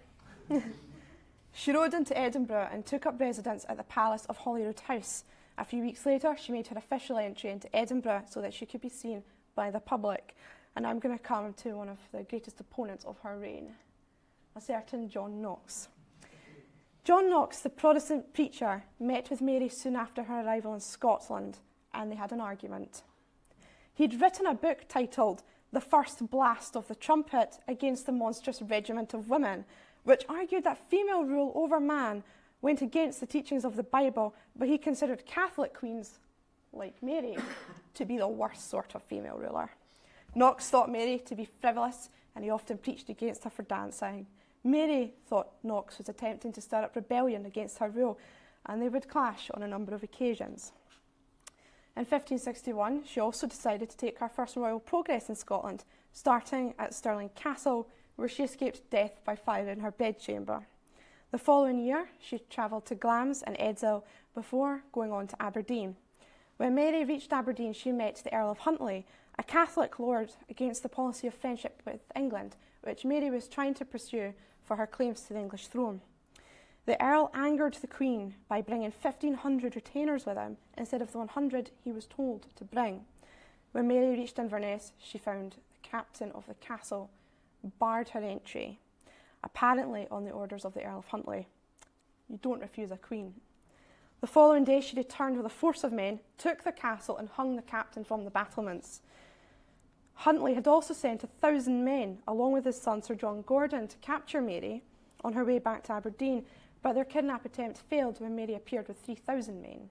She rode into Edinburgh and took up residence at the Palace of Holyrood House. A few weeks later, she made her official entry into Edinburgh so that she could be seen by the public. And I'm going to come to one of the greatest opponents of her reign, a certain John Knox. John Knox, the Protestant preacher, met with Mary soon after her arrival in Scotland, and they had an argument. He'd written a book titled The First Blast of the Trumpet Against the Monstrous Regiment of Women, which argued that female rule over man went against the teachings of the Bible, but he considered Catholic queens, like Mary, to be the worst sort of female ruler. Knox thought Mary to be frivolous, and he often preached against her for dancing. Mary thought Knox was attempting to stir up rebellion against her rule, and they would clash on a number of occasions. In 1561, she also decided to take her first royal progress in Scotland, starting at Stirling Castle, where she escaped death by fire in her bedchamber. The following year, she travelled to Glamis and Edzell before going on to Aberdeen. When Mary reached Aberdeen, she met the Earl of Huntly, a Catholic lord against the policy of friendship with England, which Mary was trying to pursue for her claims to the English throne. The Earl angered the Queen by bringing 1,500 retainers with him instead of the 100 he was told to bring. When Mary reached Inverness, she found the captain of the castle barred her entry, apparently on the orders of the Earl of Huntly. You don't refuse a queen. The following day she returned with a force of men, took the castle and hung the captain from the battlements. Huntly had also sent 1,000 men, along with his son Sir John Gordon, to capture Mary on her way back to Aberdeen, but their kidnap attempt failed when Mary appeared with 3,000 men.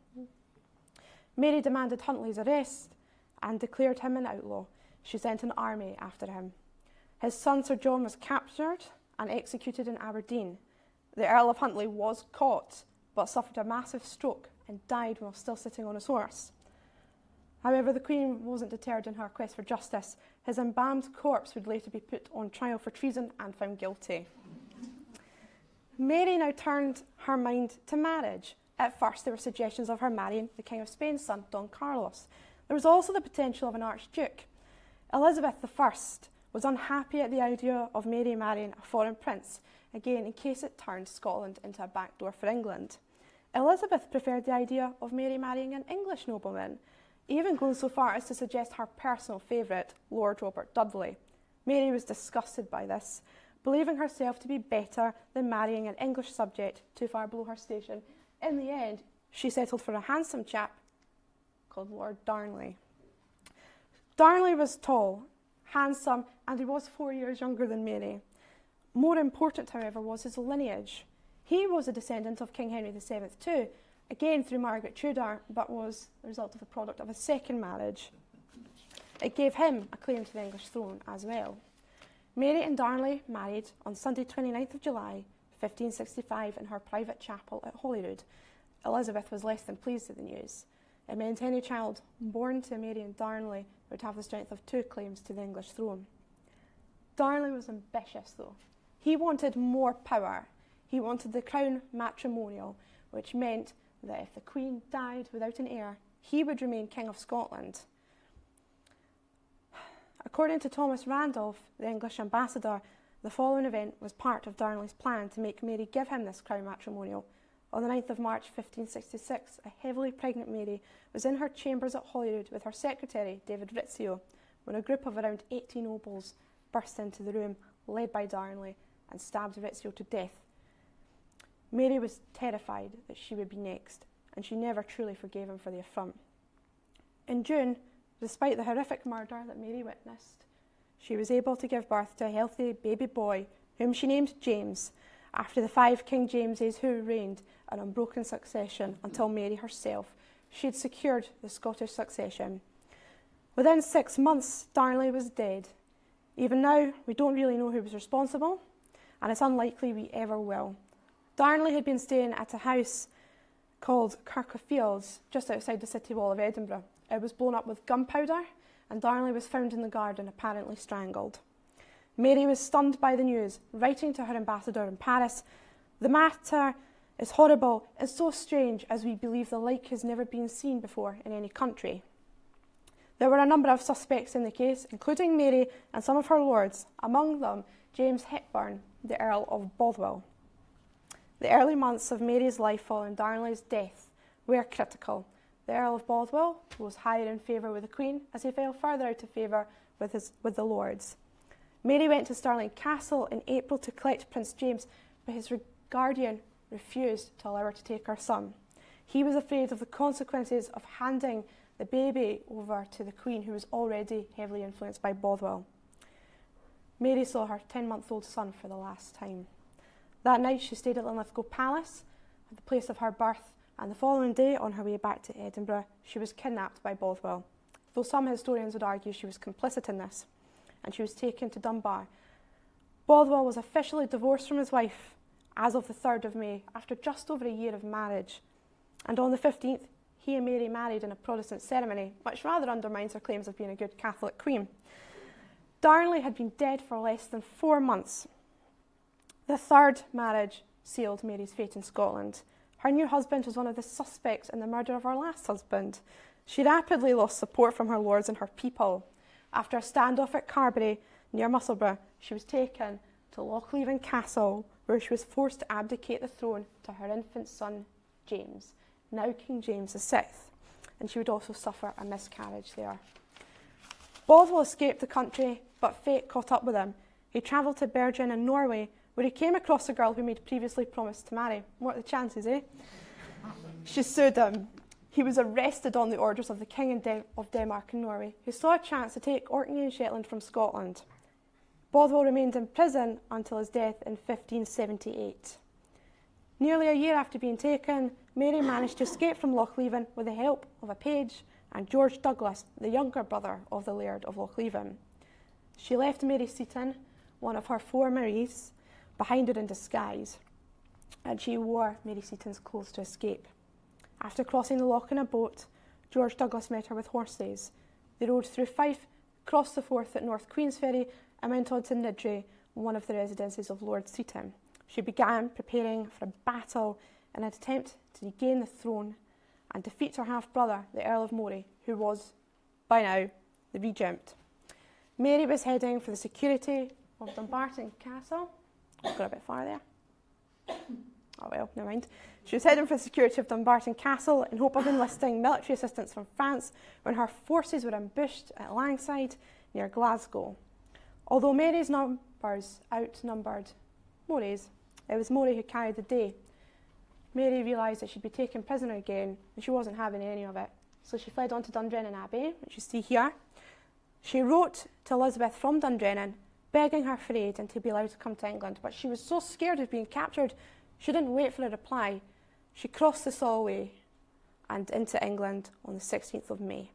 Mary demanded Huntly's arrest and declared him an outlaw. She sent an army after him. His son Sir John was captured and executed in Aberdeen. The Earl of Huntly was caught, but suffered a massive stroke and died while still sitting on his horse. However, the Queen wasn't deterred in her quest for justice. His embalmed corpse would later be put on trial for treason and found guilty. Mary now turned her mind to marriage. At first, there were suggestions of her marrying the King of Spain's son, Don Carlos. There was also the potential of an archduke. Elizabeth I was unhappy at the idea of Mary marrying a foreign prince, again in case it turned Scotland into a backdoor for England. Elizabeth preferred the idea of Mary marrying an English nobleman, even going so far as to suggest her personal favourite, Lord Robert Dudley. Mary was disgusted by this, believing herself to be better than marrying an English subject too far below her station. In the end, she settled for a handsome chap called Lord Darnley. Darnley was tall, handsome, and he was 4 years younger than Mary. More important, however, was his lineage. He was a descendant of King Henry VII too, again through Margaret Tudor, but was the result of a product of a second marriage. It gave him a claim to the English throne as well. Mary and Darnley married on Sunday 29th of July, 1565, in her private chapel at Holyrood. Elizabeth was less than pleased with the news. It meant any child born to Mary and Darnley would have the strength of 2 claims to the English throne. Darnley was ambitious, though. He wanted more power. He wanted the crown matrimonial, which meant that if the Queen died without an heir, he would remain King of Scotland. According to Thomas Randolph, the English ambassador, the following event was part of Darnley's plan to make Mary give him this crown matrimonial. On the 9th of March 1566, a heavily pregnant Mary was in her chambers at Holyrood with her secretary, David Rizzio, when a group of around 80 nobles burst into the room, led by Darnley, and stabbed Rizzio to death. Mary was terrified that she would be next, and she never truly forgave him for the affront. In June, despite the horrific murder that Mary witnessed, she was able to give birth to a healthy baby boy, whom she named James, after the 5 King Jameses who reigned in unbroken succession until Mary herself. She had secured the Scottish succession. Within 6 months, Darnley was dead. Even now, we don't really know who was responsible, and it's unlikely we ever will. Darnley had been staying at a house called Kirk of Fields, just outside the city wall of Edinburgh. It was blown up with gunpowder, and Darnley was found in the garden, apparently strangled. Mary was stunned by the news, writing to her ambassador in Paris, The matter is horrible and so strange as we believe the like has never been seen before in any country. There were a number of suspects in the case, including Mary and some of her lords, among them James Hepburn, the Earl of Bothwell. The early months of Mary's life following Darnley's death were critical. The Earl of Bothwell rose higher in favour with the Queen as he fell further out of favour with the lords. Mary went to Stirling Castle in April to collect Prince James, but his guardian refused to allow her to take her son. He was afraid of the consequences of handing the baby over to the Queen, who was already heavily influenced by Bothwell. Mary saw her 10-month-old son for the last time. That night she stayed at Linlithgow Palace, at the place of her birth, and the following day, on her way back to Edinburgh, she was kidnapped by Bothwell. Though some historians would argue she was complicit in this, and she was taken to Dunbar. Bothwell was officially divorced from his wife as of the 3rd of May, after just over a year of marriage. And on the 15th, he and Mary married in a Protestant ceremony, which rather undermines her claims of being a good Catholic queen. Darnley had been dead for less than 4 months. The third marriage sealed Mary's fate in Scotland. Her new husband was one of the suspects in the murder of her last husband. She rapidly lost support from her lords and her people. After a standoff at Carbery, near Musselburgh, she was taken to Lochleven Castle, where she was forced to abdicate the throne to her infant son, James, now King James VI, and she would also suffer a miscarriage there. Bothwell escaped the country, but fate caught up with him. He travelled to burgh in Norway, where he came across a girl whom he'd previously promised to marry. What are the chances, eh? She sued him. He was arrested on the orders of the King of Denmark and Norway, who saw a chance to take Orkney and Shetland from Scotland. Bothwell remained in prison until his death in 1578. Nearly a year after being taken, Mary managed to escape from Lochleven with the help of a page and George Douglas, the younger brother of the Laird of Lochleven. She left Mary Seton, one of her 4 Maries, behind her in disguise, and she wore Mary Seton's clothes to escape. After crossing the loch in a boat, George Douglas met her with horses. They rode through Fife, crossed the Forth at North Queensferry, and went on to Niddry, one of the residences of Lord Seton. She began preparing for a battle in an attempt to regain the throne and defeat her half-brother, the Earl of Moray, who was, by now, the regent. Mary was heading for the security of Dumbarton Castle. I've got a bit far there. Oh well, never mind. She was heading for the security of Dumbarton Castle in hope of enlisting military assistance from France when her forces were ambushed at Langside near Glasgow. Although Mary's numbers outnumbered Moray's, it was Moray who carried the day. Mary realised that she'd be taken prisoner again, and she wasn't having any of it. So she fled on to Dundrennan Abbey, which you see here. She wrote to Elizabeth from Dundrennan, begging her for aid and to be allowed to come to England, but she was so scared of being captured, she didn't wait for a reply. She crossed the Solway and into England on the 16th of May.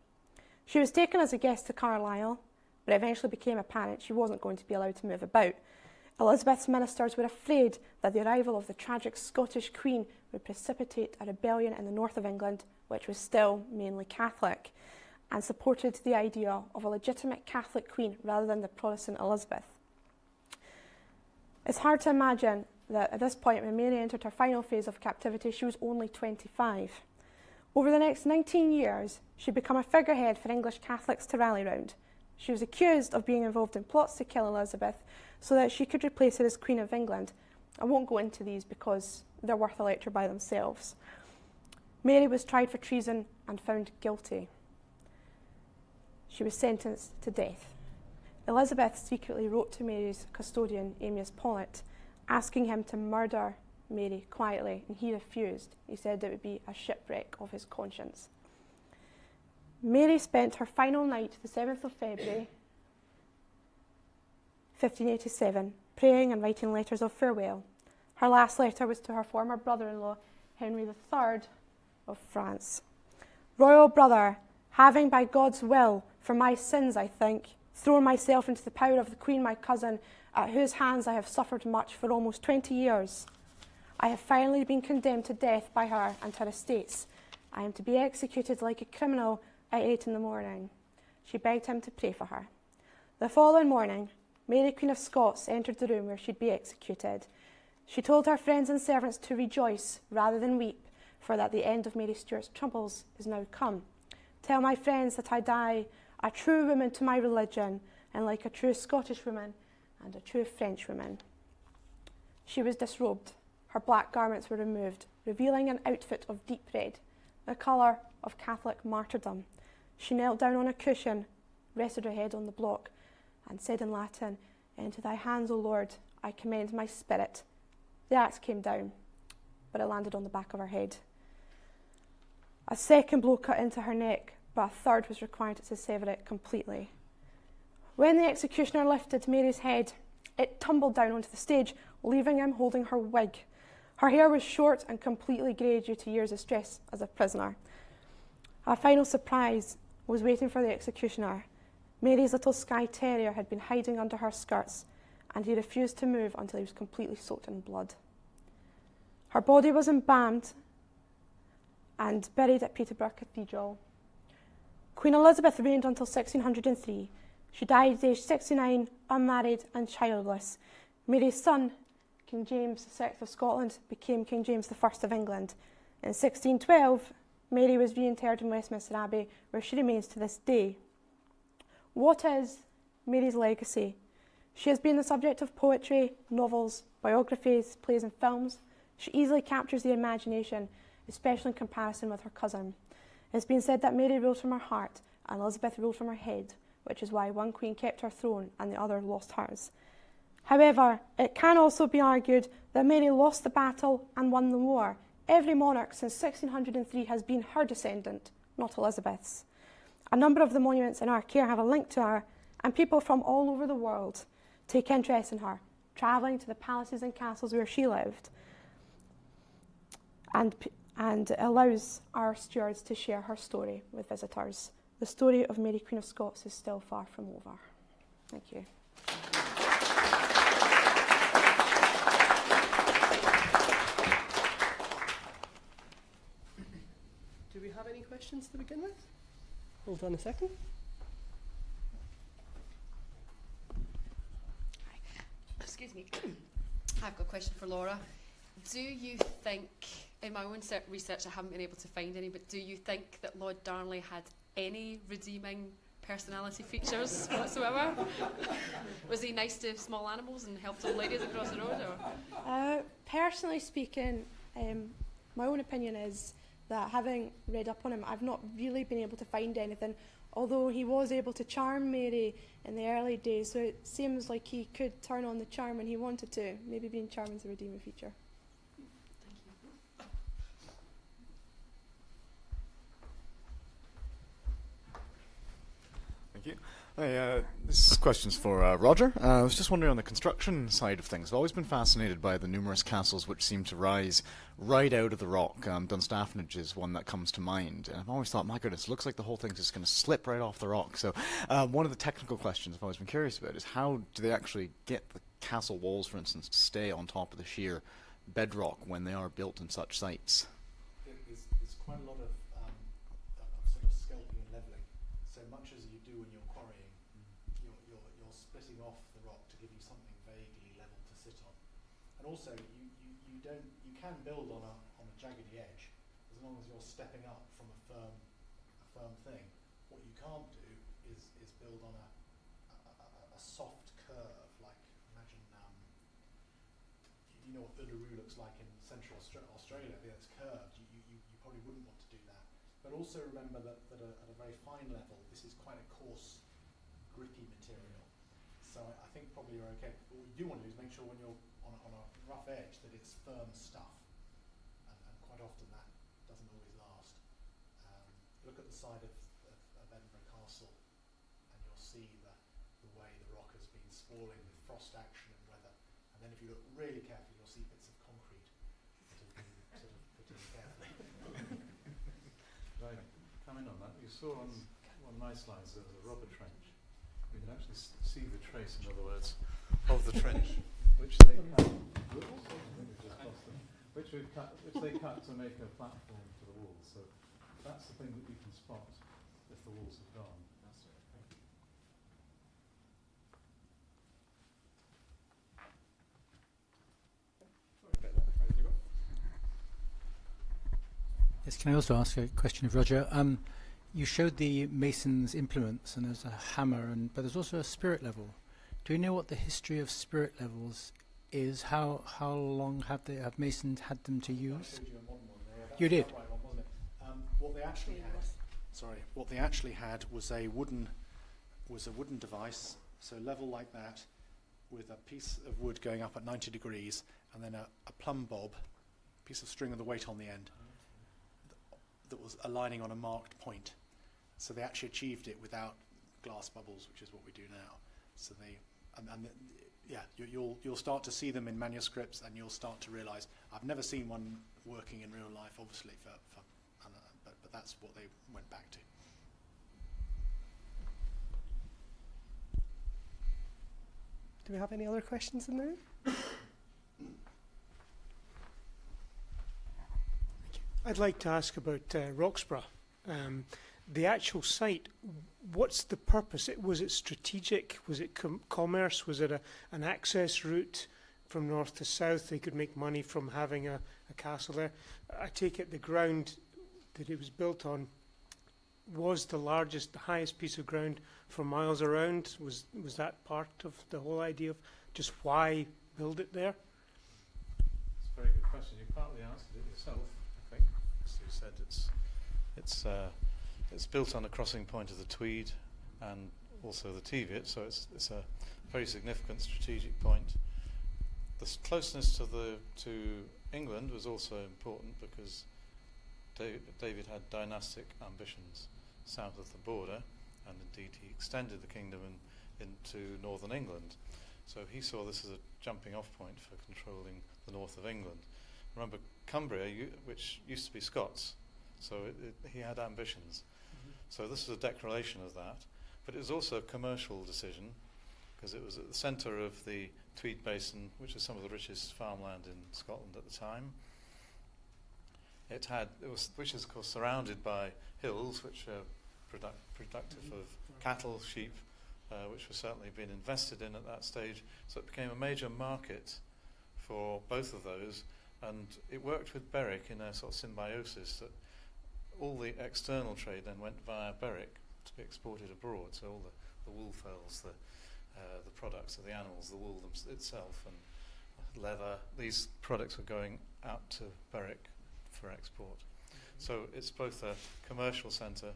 She was taken as a guest to Carlisle, but it eventually became apparent she wasn't going to be allowed to move about. Elizabeth's ministers were afraid that the arrival of the tragic Scottish Queen would precipitate a rebellion in the north of England, which was still mainly Catholic, and supported the idea of a legitimate Catholic Queen rather than the Protestant Elizabeth. It's hard to imagine that at this point, when Mary entered her final phase of captivity, she was only 25. Over the next 19 years, she'd become a figurehead for English Catholics to rally round. She was accused of being involved in plots to kill Elizabeth so that she could replace her as Queen of England. I won't go into these because they're worth a lecture by themselves. Mary was tried for treason and found guilty. She was sentenced to death. Elizabeth secretly wrote to Mary's custodian, Amias Paulet, asking him to murder Mary quietly, and he refused. He said it would be a shipwreck of his conscience. Mary spent her final night, the 7th of February, 1587, praying and writing letters of farewell. Her last letter was to her former brother-in-law, Henry III of France. Royal brother, having by God's will, for my sins, I think, thrown myself into the power of the Queen, my cousin, at whose hands I have suffered much for almost 20 years. I have finally been condemned to death by her and her estates. I am to be executed like a criminal at 8 in the morning. She begged him to pray for her. The following morning, Mary, Queen of Scots, entered the room where she'd be executed. She told her friends and servants to rejoice rather than weep, for that the end of Mary Stuart's troubles is now come. Tell my friends that I die a true woman to my religion, and like a true Scottish woman and a true French woman. She was disrobed. Her black garments were removed, revealing an outfit of deep red, the colour of Catholic martyrdom. She knelt down on a cushion, rested her head on the block, and said in Latin, "Into thy hands, O Lord, I commend my spirit." The axe came down, but it landed on the back of her head. A second blow cut into her neck, but a third was required to sever it completely. When the executioner lifted Mary's head, it tumbled down onto the stage, leaving him holding her wig. Her hair was short and completely grey due to years of stress as a prisoner. A final surprise was waiting for the executioner. Mary's little Skye Terrier had been hiding under her skirts, and he refused to move until he was completely soaked in blood. Her body was embalmed and buried at Peterborough Cathedral. Queen Elizabeth reigned until 1603. She died aged 69, unmarried and childless. Mary's son, King James VI of Scotland, became King James I of England. In 1612, Mary was reinterred in Westminster Abbey, where she remains to this day. What is Mary's legacy? She has been the subject of poetry, novels, biographies, plays and films. She easily captures the imagination, especially in comparison with her cousin. It's been said that Mary ruled from her heart and Elizabeth ruled from her head, which is why one queen kept her throne and the other lost hers. However, it can also be argued that Mary lost the battle and won the war. Every monarch since 1603 has been her descendant, not Elizabeth's. A number of the monuments in our care have a link to her, and people from all over the world take interest in her, travelling to the palaces and castles where she lived, and it allows our stewards to share her story with visitors. The story of Mary, Queen of Scots is still far from over. Thank you. Do we have any questions to begin with? Hold on a second. Excuse me. I've got a question for Laura. Do you think, in my own research I haven't been able to find any, but do you think that Lord Darnley had any redeeming personality features whatsoever? Was he nice to small animals and helped old ladies across the road? Or? Personally speaking, my own opinion is that having read up on him, I've not really been able to find anything, although he was able to charm Mary in the early days, so it seems like he could turn on the charm when he wanted to. Maybe being charming is a redeeming feature. Thank you. Hi, this question's for Roger. I was just wondering on the construction side of things. I've always been fascinated by the numerous castles which seem to rise right out of the rock. Dunstafnage is one that comes to mind. And I've always thought, my goodness, it looks like the whole thing's just going to slip right off the rock. So one of the technical questions I've always been curious about is how do they actually get the castle walls, for instance, to stay on top of the sheer bedrock when they are built in such sites? There's quite a lot of sort of sculpting and levelling. So much as you do when you're quarrying, you're splitting off the rock to give you something vaguely level to sit on. And also, you can build on a jaggedy edge as long as you're stepping up from a firm thing. What you can't do is build on a soft curve, like imagine you know what Uluru looks like in central Australia. It's curved. You probably wouldn't want to do that. But also remember that at a very fine level, this is quite a coarse, grippy material. So I think probably you're okay. But what you do want to do is make sure when you're on a rough edge that it's firm stuff. And quite often that doesn't always last. Look at the side of Edinburgh Castle and you'll see the way the rock has been spalling with frost action and weather. And then if you look really carefully, you'll see bits of concrete that have been sort of put in carefully. Right, come in on that. You saw on one of my slides there was a rubber trench. You can actually see the trace, in other words, of the trench, which they cut. Which they cut to make a platform for the walls. So that's the thing that you can spot if the walls have gone. Yes, can I also ask a question of Roger? You showed the mason's implements, and there's a hammer, but there's also a spirit level. Do you know what the history of spirit levels is? How long have masons had them to use? You did. What they actually had, what they actually had was a wooden device, so level like that, with a piece of wood going up at 90 degrees, and then a plumb bob, piece of string with a weight on the end, that was aligning on a marked point. So they actually achieved it without glass bubbles, which is what we do now. So you'll start to see them in manuscripts, and you'll start to realise. I've never seen one working in real life, obviously, but that's what they went back to. Do we have any other questions in the room? I'd like to ask about Roxburgh. The actual site, what's the purpose? Was it strategic? Was it commerce? Was it an access route from north to south? They could make money from having a castle there. I take it the ground that it was built on was the largest, the highest piece of ground for miles around. Was that part of the whole idea of just why build it there? It's a very good question. You partly answered it yourself, I think. As you said, it's built on a crossing point of the Tweed and also the Teviot, so it's a very significant strategic point. The closeness to England was also important because David had dynastic ambitions south of the border, and indeed he extended the kingdom into northern England. So he saw this as a jumping off point for controlling the north of England. Remember, Cumbria, which used to be Scots, so he had ambitions. Mm-hmm. So this was a declaration of that, but it was also a commercial decision because it was at the centre of the Tweed Basin, which is some of the richest farmland in Scotland at the time. Which is of course surrounded by hills, which are productive of cattle, sheep, which were certainly being invested in at that stage. So it became a major market for both of those, and it worked with Berwick in a sort of symbiosis that all the external trade then went via Berwick to be exported abroad. So all the wool fells, the products of the animals, the wool itself, and leather, these products were going out to Berwick for export. So it's both a commercial centre,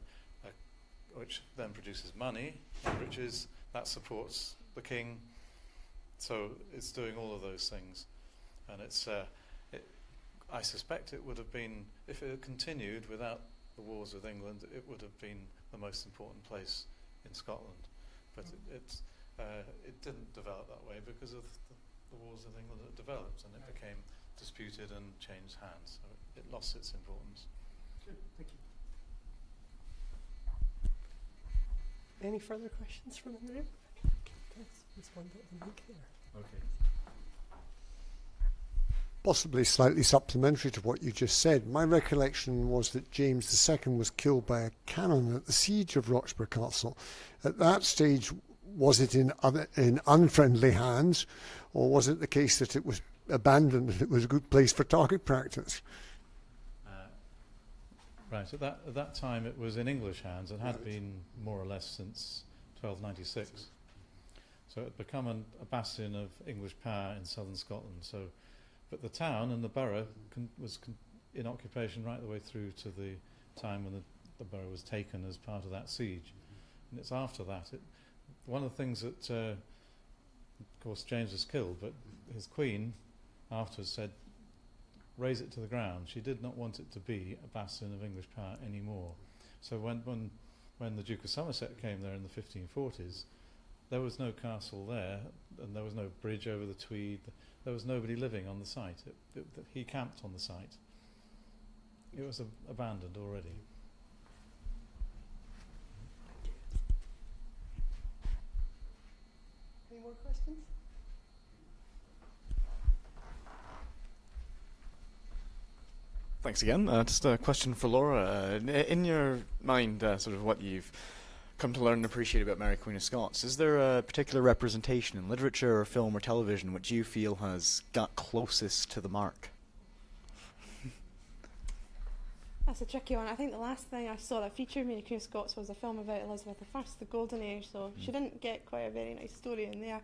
which then produces money and riches, that supports the king. So it's doing all of those things. And I suspect it would have been, if it had continued without the wars with England, it would have been the most important place in Scotland. But it didn't develop that way because of the wars with England that developed, and it became disputed and changed hands. So it lost its importance. Good, thank you. Any further questions from the room? There's one at the mic there. Okay. Possibly slightly supplementary to what you just said. My recollection was that James II was killed by a cannon at the siege of Roxburgh Castle. At that stage, was it in unfriendly hands, or was it the case that it was abandoned and it was a good place for target practice? Right, at that time it was in English hands and had been more or less since 1296. So it had become a bastion of English power in southern Scotland. But the town and the borough was in occupation right the way through to the time when the borough was taken as part of that siege. And it's after that. One of the things that, of course, James was killed, but his queen afterwards said, raise it to the ground. She did not want it to be a bastion of English power anymore. So when the Duke of Somerset came there in the 1540s, there was no castle there, and there was no bridge over the Tweed. There was nobody living on the site. He camped on the site. It was abandoned already. Any more questions? Thanks again. Just a question for Laura. In your mind, sort of what you've come to learn and appreciate about Mary Queen of Scots, is there a particular representation in literature or film or television which you feel has got closest to the mark? That's a tricky one. I think the last thing I saw that featured Mary Queen of Scots was a film about Elizabeth I, the Golden Age, so she didn't get quite a very nice story in there.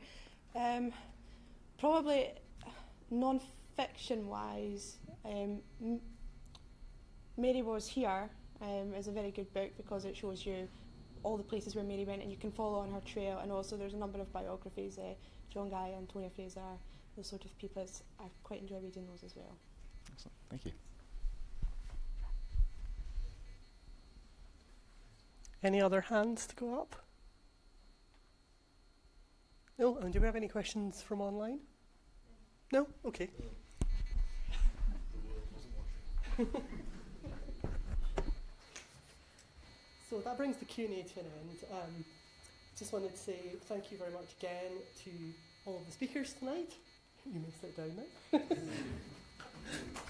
Probably non-fiction wise, Mary Was Here is a very good book because it shows you all the places where Mary went and you can follow on her trail, and also there's a number of biographies, John Guy, Antonia Fraser, those sort of people. I quite enjoy reading those as well. Excellent. Thank you. Any other hands to go up? No? And do we have any questions from online? No? Okay. So that brings the Q&A to an end. Just wanted to say thank you very much again to all of the speakers tonight. You may sit down now.